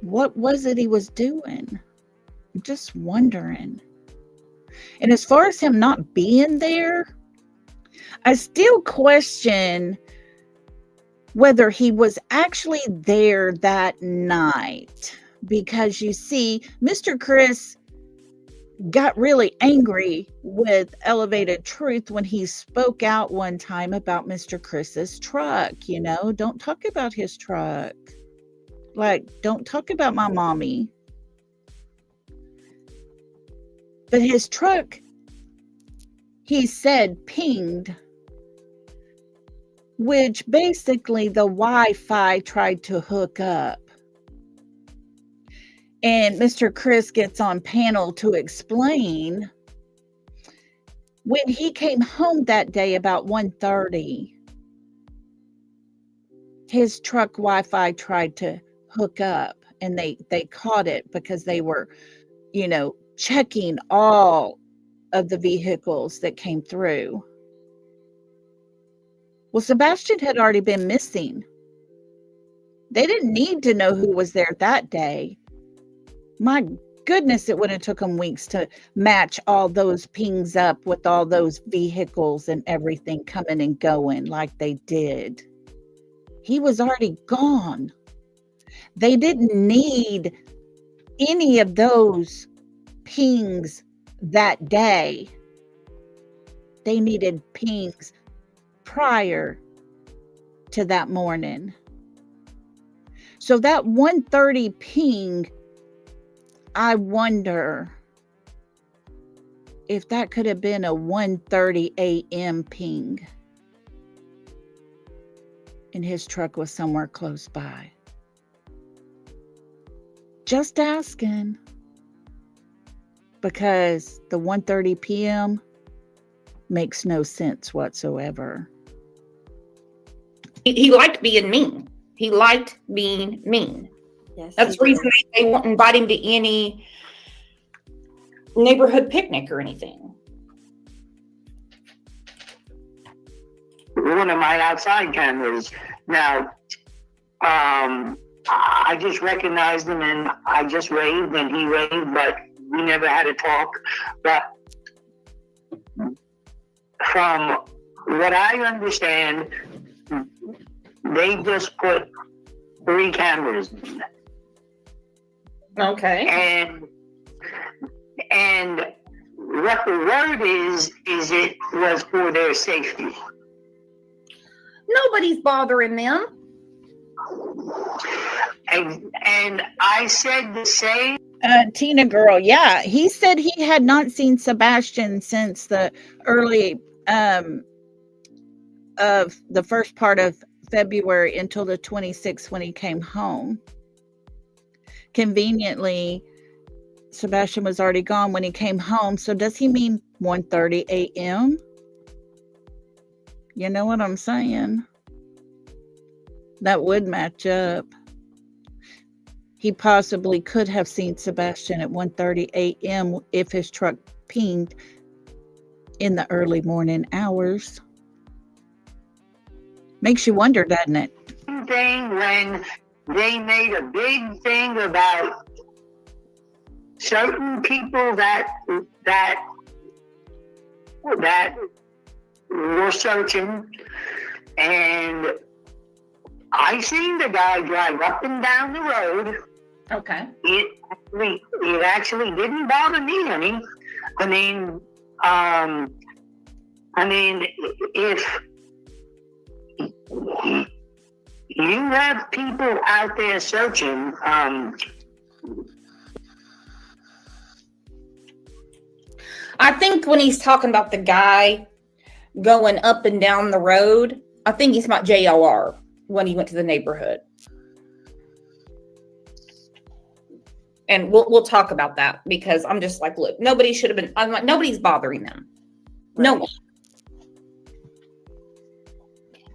What was it he was doing? I'm just wondering. And as far as him not being there, I still question whether he was actually there that night. Because you see, Mr. Chris got really angry with Elevated Truth when he spoke out one time about Mr. Chris's truck. You know, don't talk about his truck. Like, don't talk about my mommy. But his truck, he said, pinged, which basically the Wi-Fi tried to hook up. And Mr. Chris gets on panel to explain when he came home that day about 1:30, his truck Wi-Fi tried to hook up, and they caught it because they were, you know, checking all of the vehicles that came through. Well, Sebastian had already been missing. They didn't need to know who was there that day. My goodness, it would have took them weeks to match all those pings up with all those vehicles and everything coming and going like they did. He was already gone. They didn't need any of those pings that day. They needed pings prior to that morning. So that 1:30 ping, I wonder if that could have been a 1:30 a.m. ping and his truck was somewhere close by. Just asking. Because the 1:30 p.m. makes no sense whatsoever. He liked being mean. He liked being mean. Yes, That's the reason they won't invite him to any neighborhood picnic or anything. One of my outside cameras. Now, I just recognized him and I just waved and he waved, but we never had a talk. But from what I understand, they just put 3 cameras in. Okay. And what the word is it was for their safety. Nobody's bothering them. And I said the same. Tina girl, yeah, he said he had not seen Sebastian since the early of the first part of February until the 26th when he came home. Conveniently, Sebastian was already gone when he came home. So does he mean 1:30 a.m.? You know what I'm saying? That would match up. He possibly could have seen Sebastian at 1:30 a.m. if his truck pinged in the early morning hours. Makes you wonder, doesn't it? Thing when they made a big thing about certain people that were searching, and I seen the guy drive up and down the road. Okay. It actually didn't bother me any. I mean, if you have people out there searching, I think when he's talking about the guy going up and down the road, I think he's about JLR when he went to the neighborhood. And we'll talk about that because I'm just like, look, nobody should have been, I'm like, nobody's bothering them. Right. No one.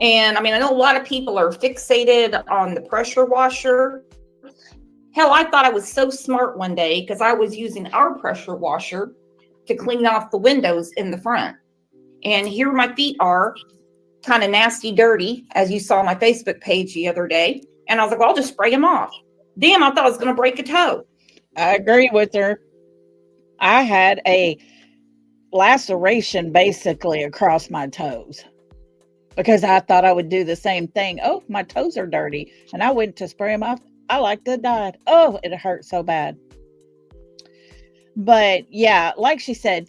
And I mean, I know a lot of people are fixated on the pressure washer. Hell, I thought I was so smart one day because I was using our pressure washer to clean off the windows in the front. And here my feet are kind of nasty, dirty, as you saw on my Facebook page the other day. And I was like, well, I'll just spray them off. Damn, I thought I was going to break a toe. I agree with her. I had a laceration basically across my toes because I thought I would do the same thing. Oh, my toes are dirty. And I went to spray them off. I like to die. Oh, it hurt so bad. But yeah, like she said,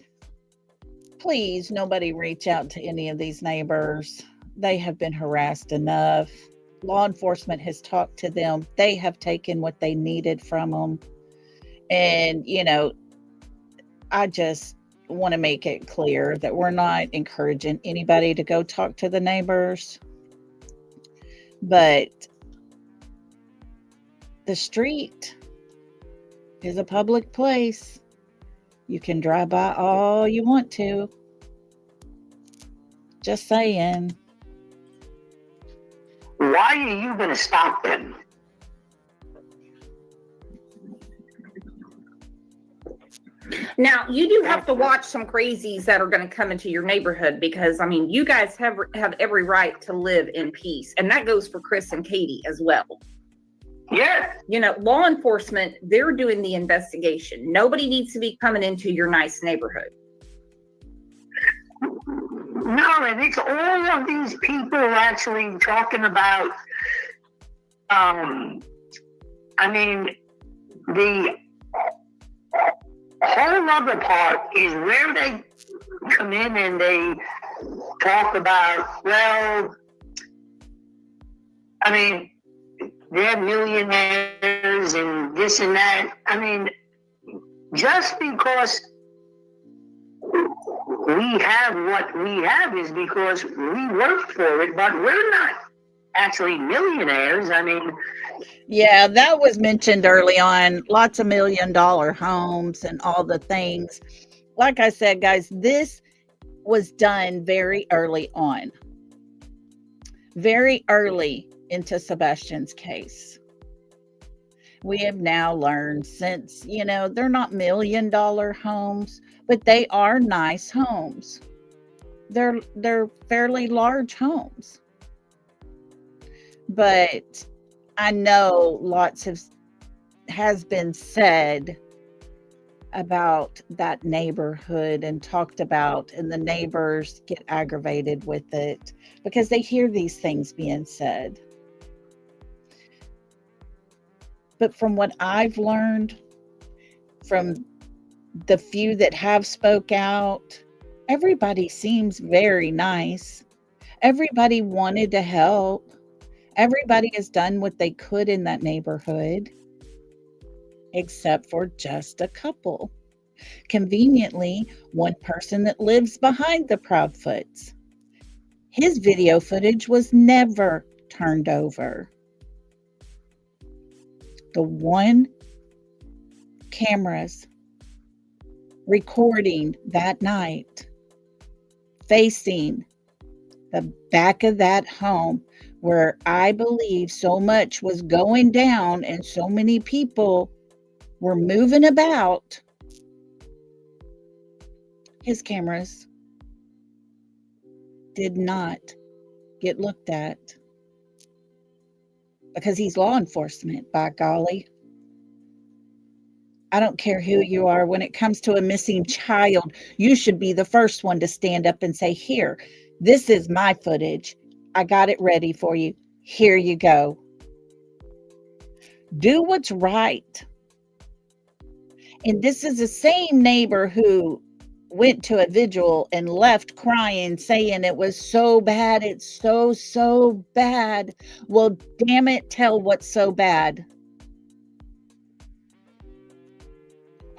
please, nobody reach out to any of these neighbors. They have been harassed enough. Law enforcement has talked to them. They have taken what they needed from them. And, you know, I just want to make it clear that we're not encouraging anybody to go talk to the neighbors. But the street is a public place. You can drive by all you want to. Just saying. Why are you going to stop them? Now, you do have to watch some crazies that are going to come into your neighborhood because, I mean, you guys have every right to live in peace. And that goes for Chris and Katie as well. Yeah. You know, law enforcement, they're doing the investigation. Nobody needs to be coming into your nice neighborhood. No, and it's all of these people actually talking about, I mean, the whole other part is where they come in and they talk about, well, I mean, they're millionaires and this and that. I mean, just because we have what we have is because we worked for it, but we're not actually millionaires. I mean, yeah, that was mentioned early on. Lots of $1 million homes and all the things. Like I said, guys, this was done very early on. Very early into Sebastian's case. we have now learned, since, they're not $1 million homes, but they are nice homes. They're fairly large homes. But I know lots has been said about that neighborhood and talked about, and the neighbors get aggravated with it because they hear these things being said. But from what I've learned from the few that have spoke out, everybody seems very nice. Everybody wanted to help. Everybody has done what they could in that neighborhood, except for just a couple. Conveniently, one person that lives behind the Proudfoots. His video footage was never turned over. The one cameras recording that night facing the back of that home where I believe so much was going down and so many people were moving about, his cameras did not get looked at because he's law enforcement, by golly. I don't care who you are. When it comes to a missing child, you should be the first one to stand up and say, here, this is my footage. I got it ready for you. Here you go. Do what's right. And this is the same neighbor who went to a vigil and left crying, saying it was so bad. It's so bad. Well, damn it, tell what's so bad.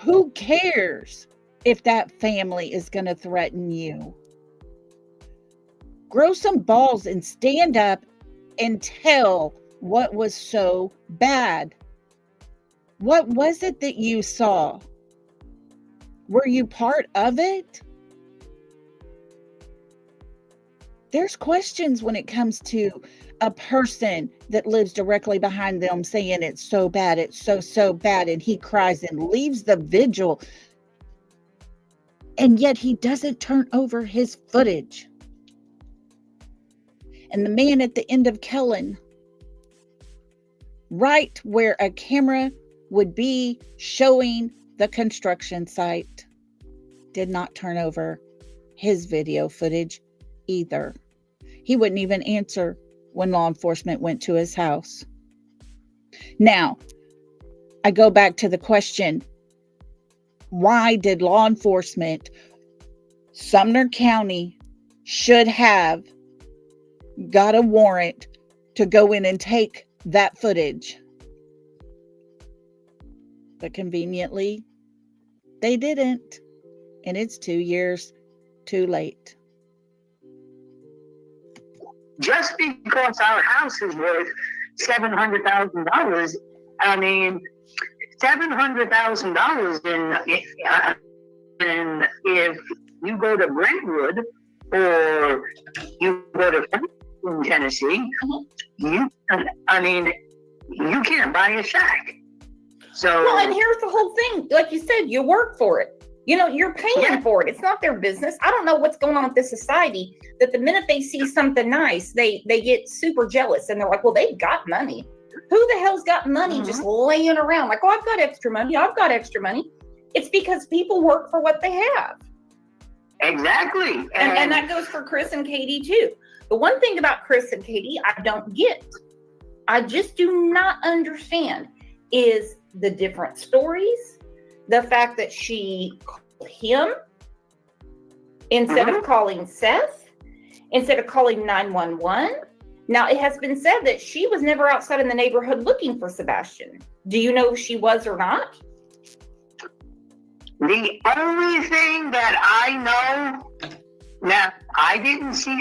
Who cares if that family is going to threaten you? Grow some balls and stand up and tell what was so bad. What was it that you saw? Were you part of it? There's questions when it comes to a person that lives directly behind them saying it's so bad, it's so bad, and he cries and leaves the vigil, and yet he doesn't turn over his footage. And the man at the end of Kellen, right where a camera would be showing the construction site, did not turn over his video footage either. He wouldn't even answer when law enforcement went to his house. Now, I go back to the question, why did law enforcement, Sumner County should have got a warrant to go in and take that footage? But conveniently, they didn't. And it's 2 years too late. Just because our house is worth $700,000, I mean, $700,000 and if you go to Brentwood or you go to Tennessee, you can't buy a shack. So, well, and here's the whole thing. Like you said, you work for it. You're paying for it. It's not their business. I don't know what's going on with this society that the minute they see something nice, they get super jealous and they're like, well, they've got money. Who the hell's got money just laying around? Like, oh, I've got extra money. I've got extra money. It's because people work for what they have. Exactly. And that goes for Chris and Katie too. The one thing about Chris and Katie I don't get, I just do not understand, is the different stories. The fact that she called him instead of calling Seth, instead of calling 911. Now, it has been said that she was never outside in the neighborhood looking for Sebastian. Do you know if she was or not? The only thing that I know, now I didn't see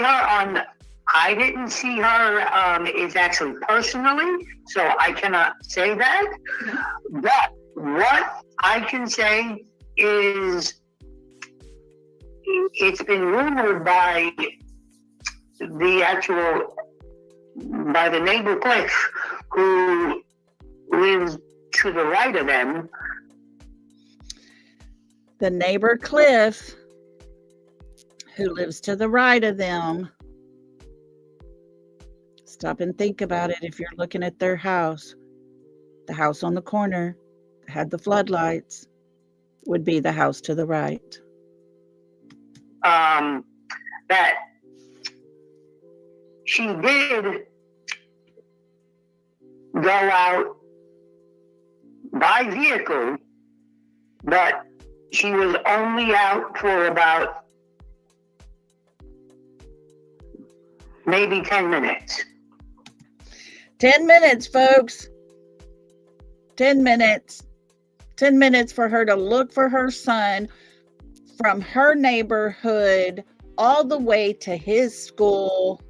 her is actually personally, so I cannot say that. But what I can say is it's been rumored by the neighbor Cliff, who lives to the right of them. The neighbor Cliff, who lives to the right of them. Stop and think about it. If you're looking at their house, the house on the corner that had the floodlights would be the house to the right. That she did go out by vehicle, but she was only out for about maybe 10 minutes. 10 minutes, folks. 10 minutes. 10 minutes for her to look for her son from her neighborhood all the way to his school.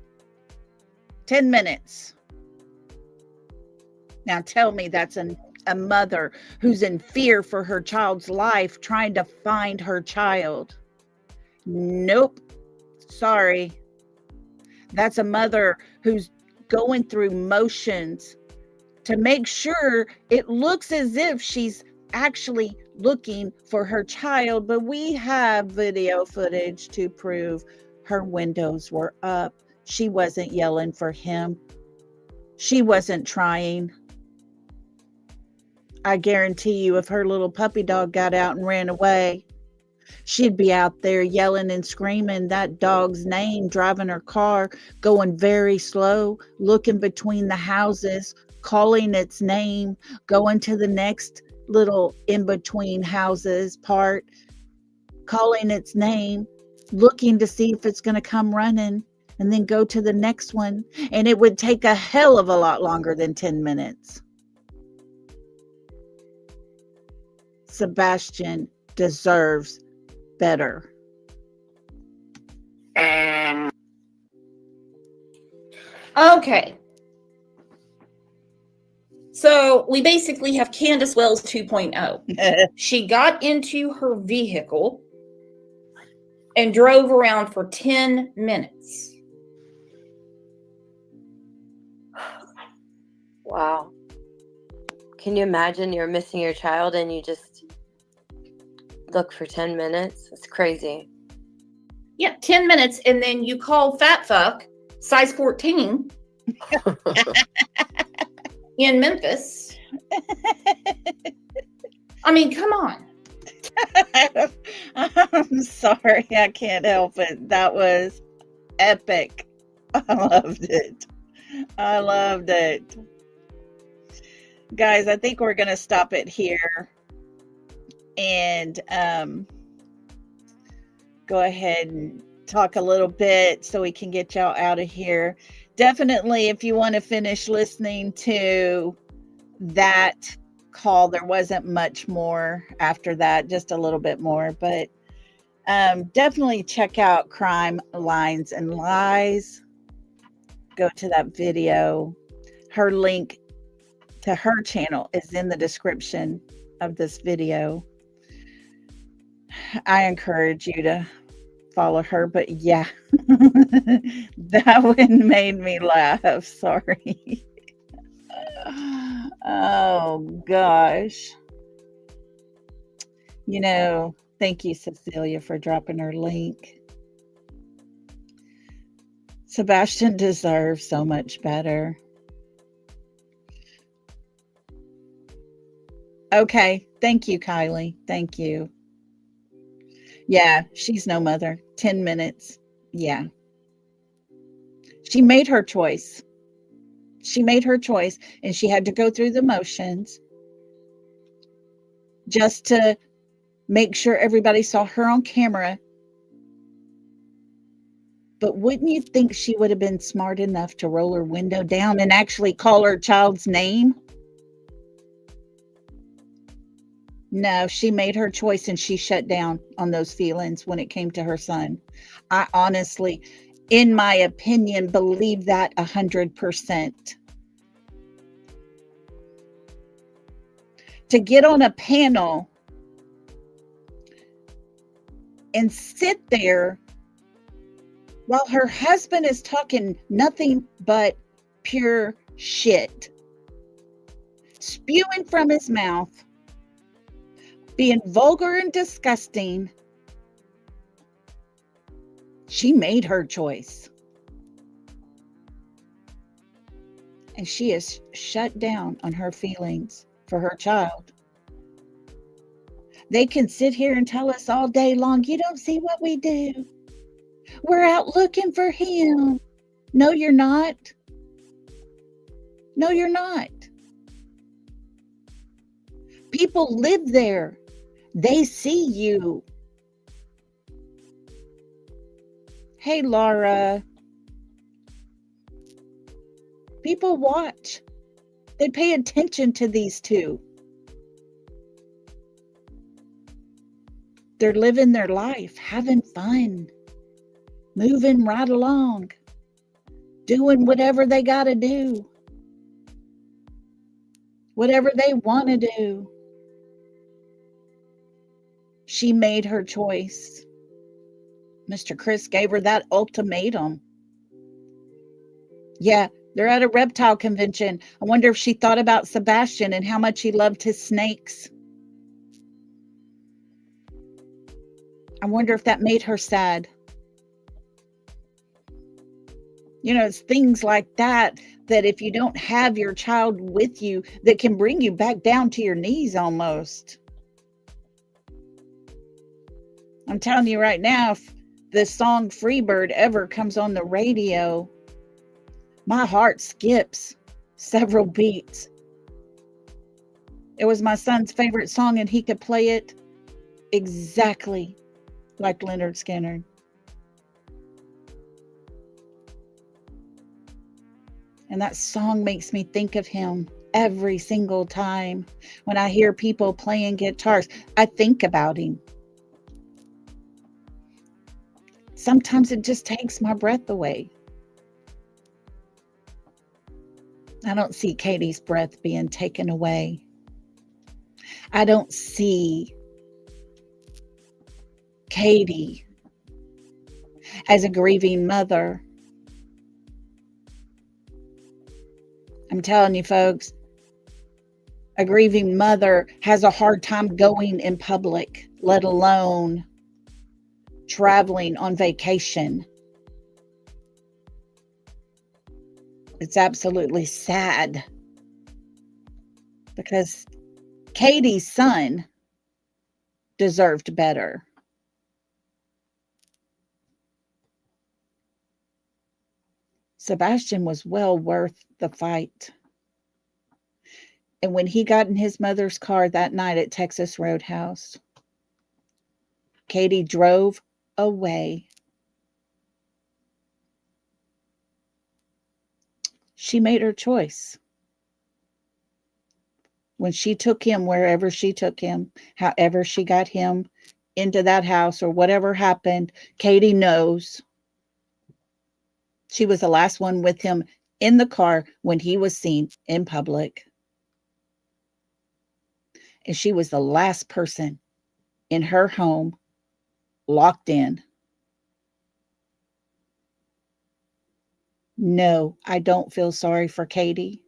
10 minutes. Now tell me that's a mother who's in fear for her child's life trying to find her child. Nope. Sorry. That's a mother who's going through motions to make sure it looks as if she's actually looking for her child, but we have video footage to prove her windows were up. She wasn't yelling for him. She wasn't trying. I guarantee you, if her little puppy dog got out and ran away, she'd be out there yelling and screaming that dog's name, driving her car, going very slow, looking between the houses, calling its name, going to the next little in-between houses part, calling its name, looking to see if it's going to come running, and then go to the next one. And it would take a hell of a lot longer than 10 minutes. Sebastian deserves better. And Okay. So we basically have Candace Wells 2.0. She got into her vehicle and drove around for 10 minutes. Wow. Can you imagine you're missing your child and you just look for 10 minutes? It's crazy. Yeah, 10 minutes, and then you call fat fuck, size 14, in Memphis. I mean, come on. I'm sorry, I can't help it. That was epic. I loved it. I loved it. Guys, I think we're going to stop it here and go ahead and talk a little bit so we can get y'all out of here. Definitely, if you want to finish listening to that call, there wasn't much more after that, just a little bit more, but definitely check out Crime, Lines, and Lies. Go to that video. Her link to her channel is in the description of this video. I encourage you to follow her, but yeah, that one made me laugh. Sorry. Oh gosh. You know, thank you, Cecilia, for dropping her link. Sebastian deserves so much better. Okay. Thank you, Kylie. Thank you. Yeah, she's no mother. 10 minutes. Yeah. She made her choice. She made her choice, and she had to go through the motions just to make sure everybody saw her on camera. But wouldn't you think she would have been smart enough to roll her window down and actually call her child's name? No, she made her choice and she shut down on those feelings when it came to her son. I honestly, in my opinion, believe that 100%. To get on a panel and sit there while her husband is talking nothing but pure shit. spewing from his mouth, being vulgar and disgusting. She made her choice. And she is shut down on her feelings for her child. They can sit here and tell us all day long, you don't see what we do. We're out looking for him. No, you're not. No, you're not. People live there. They see you. Hey, Laura. People watch. They pay attention to these two. They're living their life, having fun, moving right along, doing whatever they got to do, whatever they want to do. She made her choice. Mr. Chris gave her that ultimatum. Yeah, they're at a reptile convention. I wonder if she thought about Sebastian and how much he loved his snakes. I wonder if that made her sad. You know, it's things like that if you don't have your child with you, that can bring you back down to your knees almost. I'm telling you right now, if the song Freebird ever comes on the radio, my heart skips several beats. It was my son's favorite song, and he could play it exactly like Lynyrd Skynyrd. And that song makes me think of him every single time. When I hear people playing guitars, I think about him. Sometimes it just takes my breath away. I don't see Katie's breath being taken away. I don't see Katie as a grieving mother. I'm telling you, folks, a grieving mother has a hard time going in public, let alone traveling on vacation. It's absolutely sad because Katie's son deserved better. Sebastian was well worth the fight. And when he got in his mother's car that night at Texas Roadhouse, Katie drove away. She made her choice. When she took him wherever she took him, however she got him into that house or whatever happened, Katie knows. She was the last one with him in the car when he was seen in public. And she was the last person in her home locked in. No, I don't feel sorry for Katie.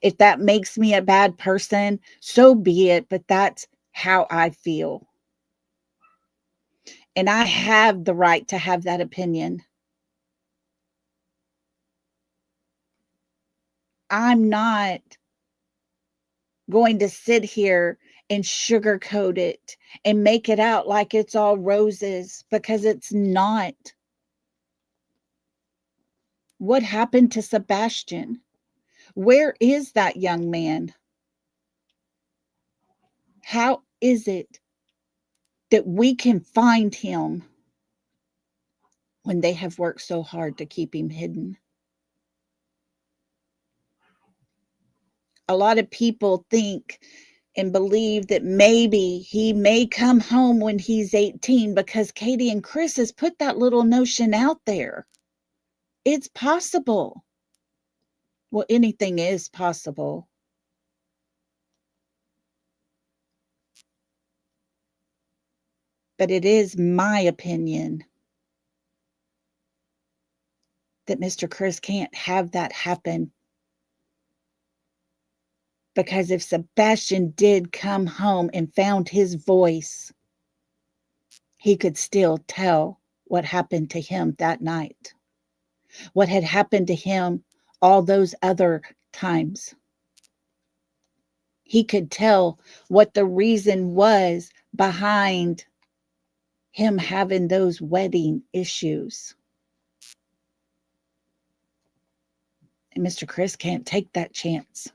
If that makes me a bad person, so be it, but that's how I feel. And I have the right to have that opinion. I'm not going to sit here and sugarcoat it and make it out like it's all roses, because it's not. What happened to Sebastian? Where is that young man? How is it that we can find him when they have worked so hard to keep him hidden? A lot of people think and believe that maybe he may come home when he's 18 because Katie and Chris has put that little notion out there. It's possible. Well, anything is possible. But it is my opinion that Mr. Chris can't have that happen Because if Sebastian did come home and found his voice, he could still tell what happened to him that night, what had happened to him all those other times. He could tell what the reason was behind him having those wedding issues. And Mr. Chris can't take that chance.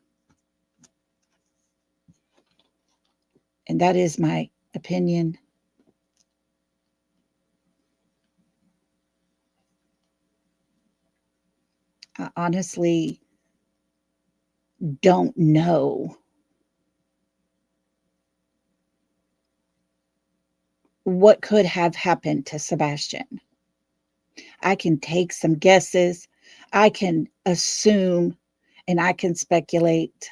And that is my opinion. I honestly don't know what could have happened to Sebastian. I can take some guesses, I can assume, and I can speculate.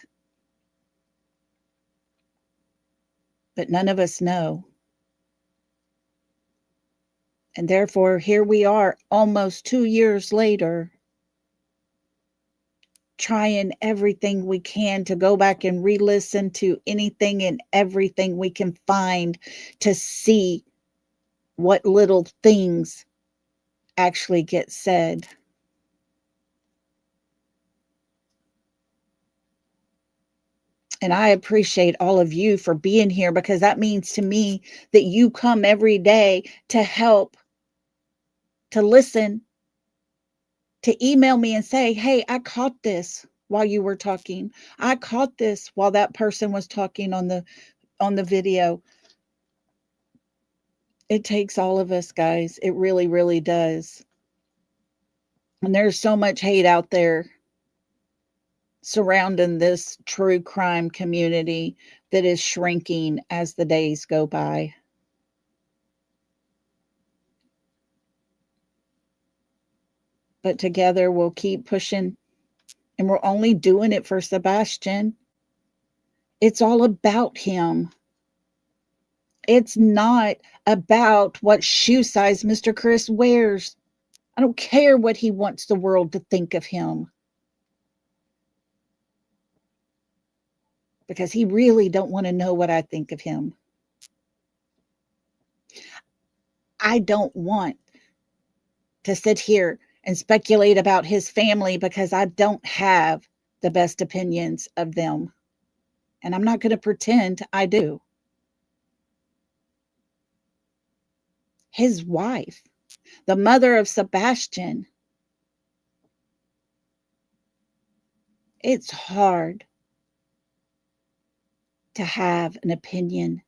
But none of us know. And therefore, here we are almost 2 years later, trying everything we can to go back and re-listen to anything and everything we can find to see what little things actually get said. And I appreciate all of you for being here, because that means to me that you come every day to help, to listen, to email me and say, hey, I caught this while you were talking. I caught this while that person was talking on the video. It takes all of us, guys. It really, really does. And there's so much hate out there surrounding this true crime community that is shrinking as the days go by. But together we'll keep pushing, and we're only doing it for Sebastian. It's all about him. It's not about what shoe size Mr. Chris wears. I don't care what he wants the world to think of him, because he really don't want to know what I think of him. I don't want to sit here and speculate about his family, because I don't have the best opinions of them. And I'm not going to pretend I do. His wife, the mother of Sebastian, it's hard to have an opinion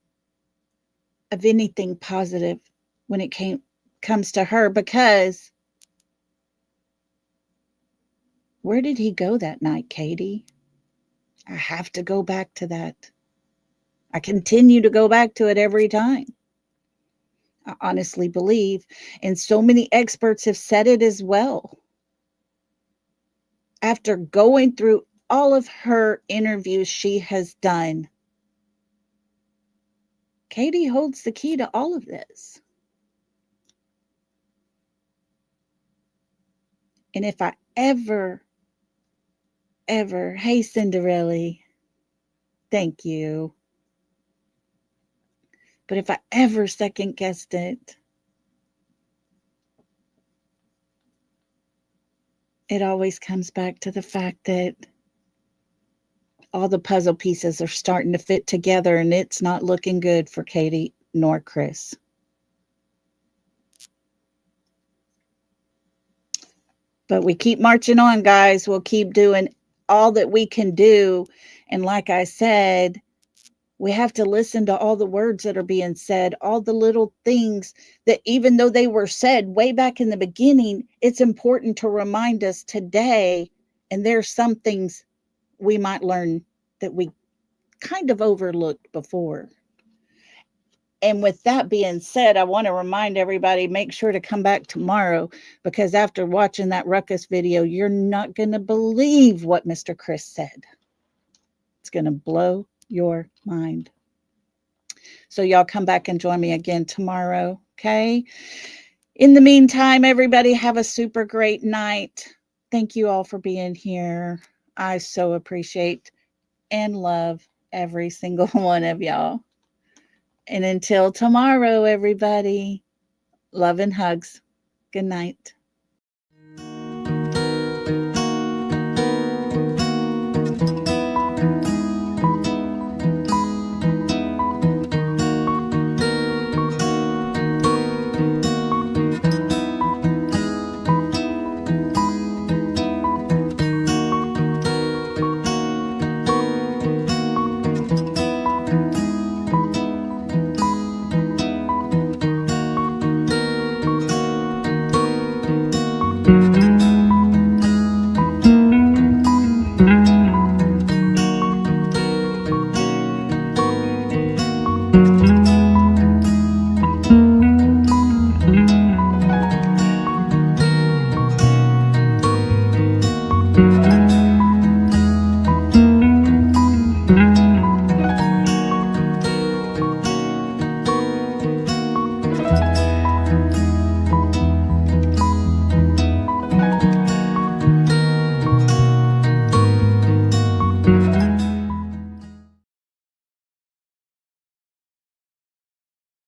of anything positive when it comes to her, because where did he go that night, Katie? I have to go back to that. I continue to go back to it every time. I honestly believe, and so many experts have said it as well, after going through all of her interviews she has done, Katie holds the key to all of this. And if I ever, hey, Cinderella, thank you. But if I ever second guessed it, it always comes back to the fact that all the puzzle pieces are starting to fit together, and it's not looking good for Katie nor Chris. But we keep marching on, guys. We'll keep doing all that we can do. And like I said, we have to listen to all the words that are being said, all the little things that, even though they were said way back in the beginning, it's important to remind us today. And there's some things we might learn that we kind of overlooked before. And with that being said, I want to remind everybody, make sure to come back tomorrow, because after watching that Ruckus video, you're not going to believe what Mr. Chris said. It's going to blow your mind. So y'all come back and join me again tomorrow, okay? In the meantime, everybody have a super great night. Thank you all for being here. I so appreciate and love every single one of y'all. And until tomorrow, everybody, love and hugs. Good night.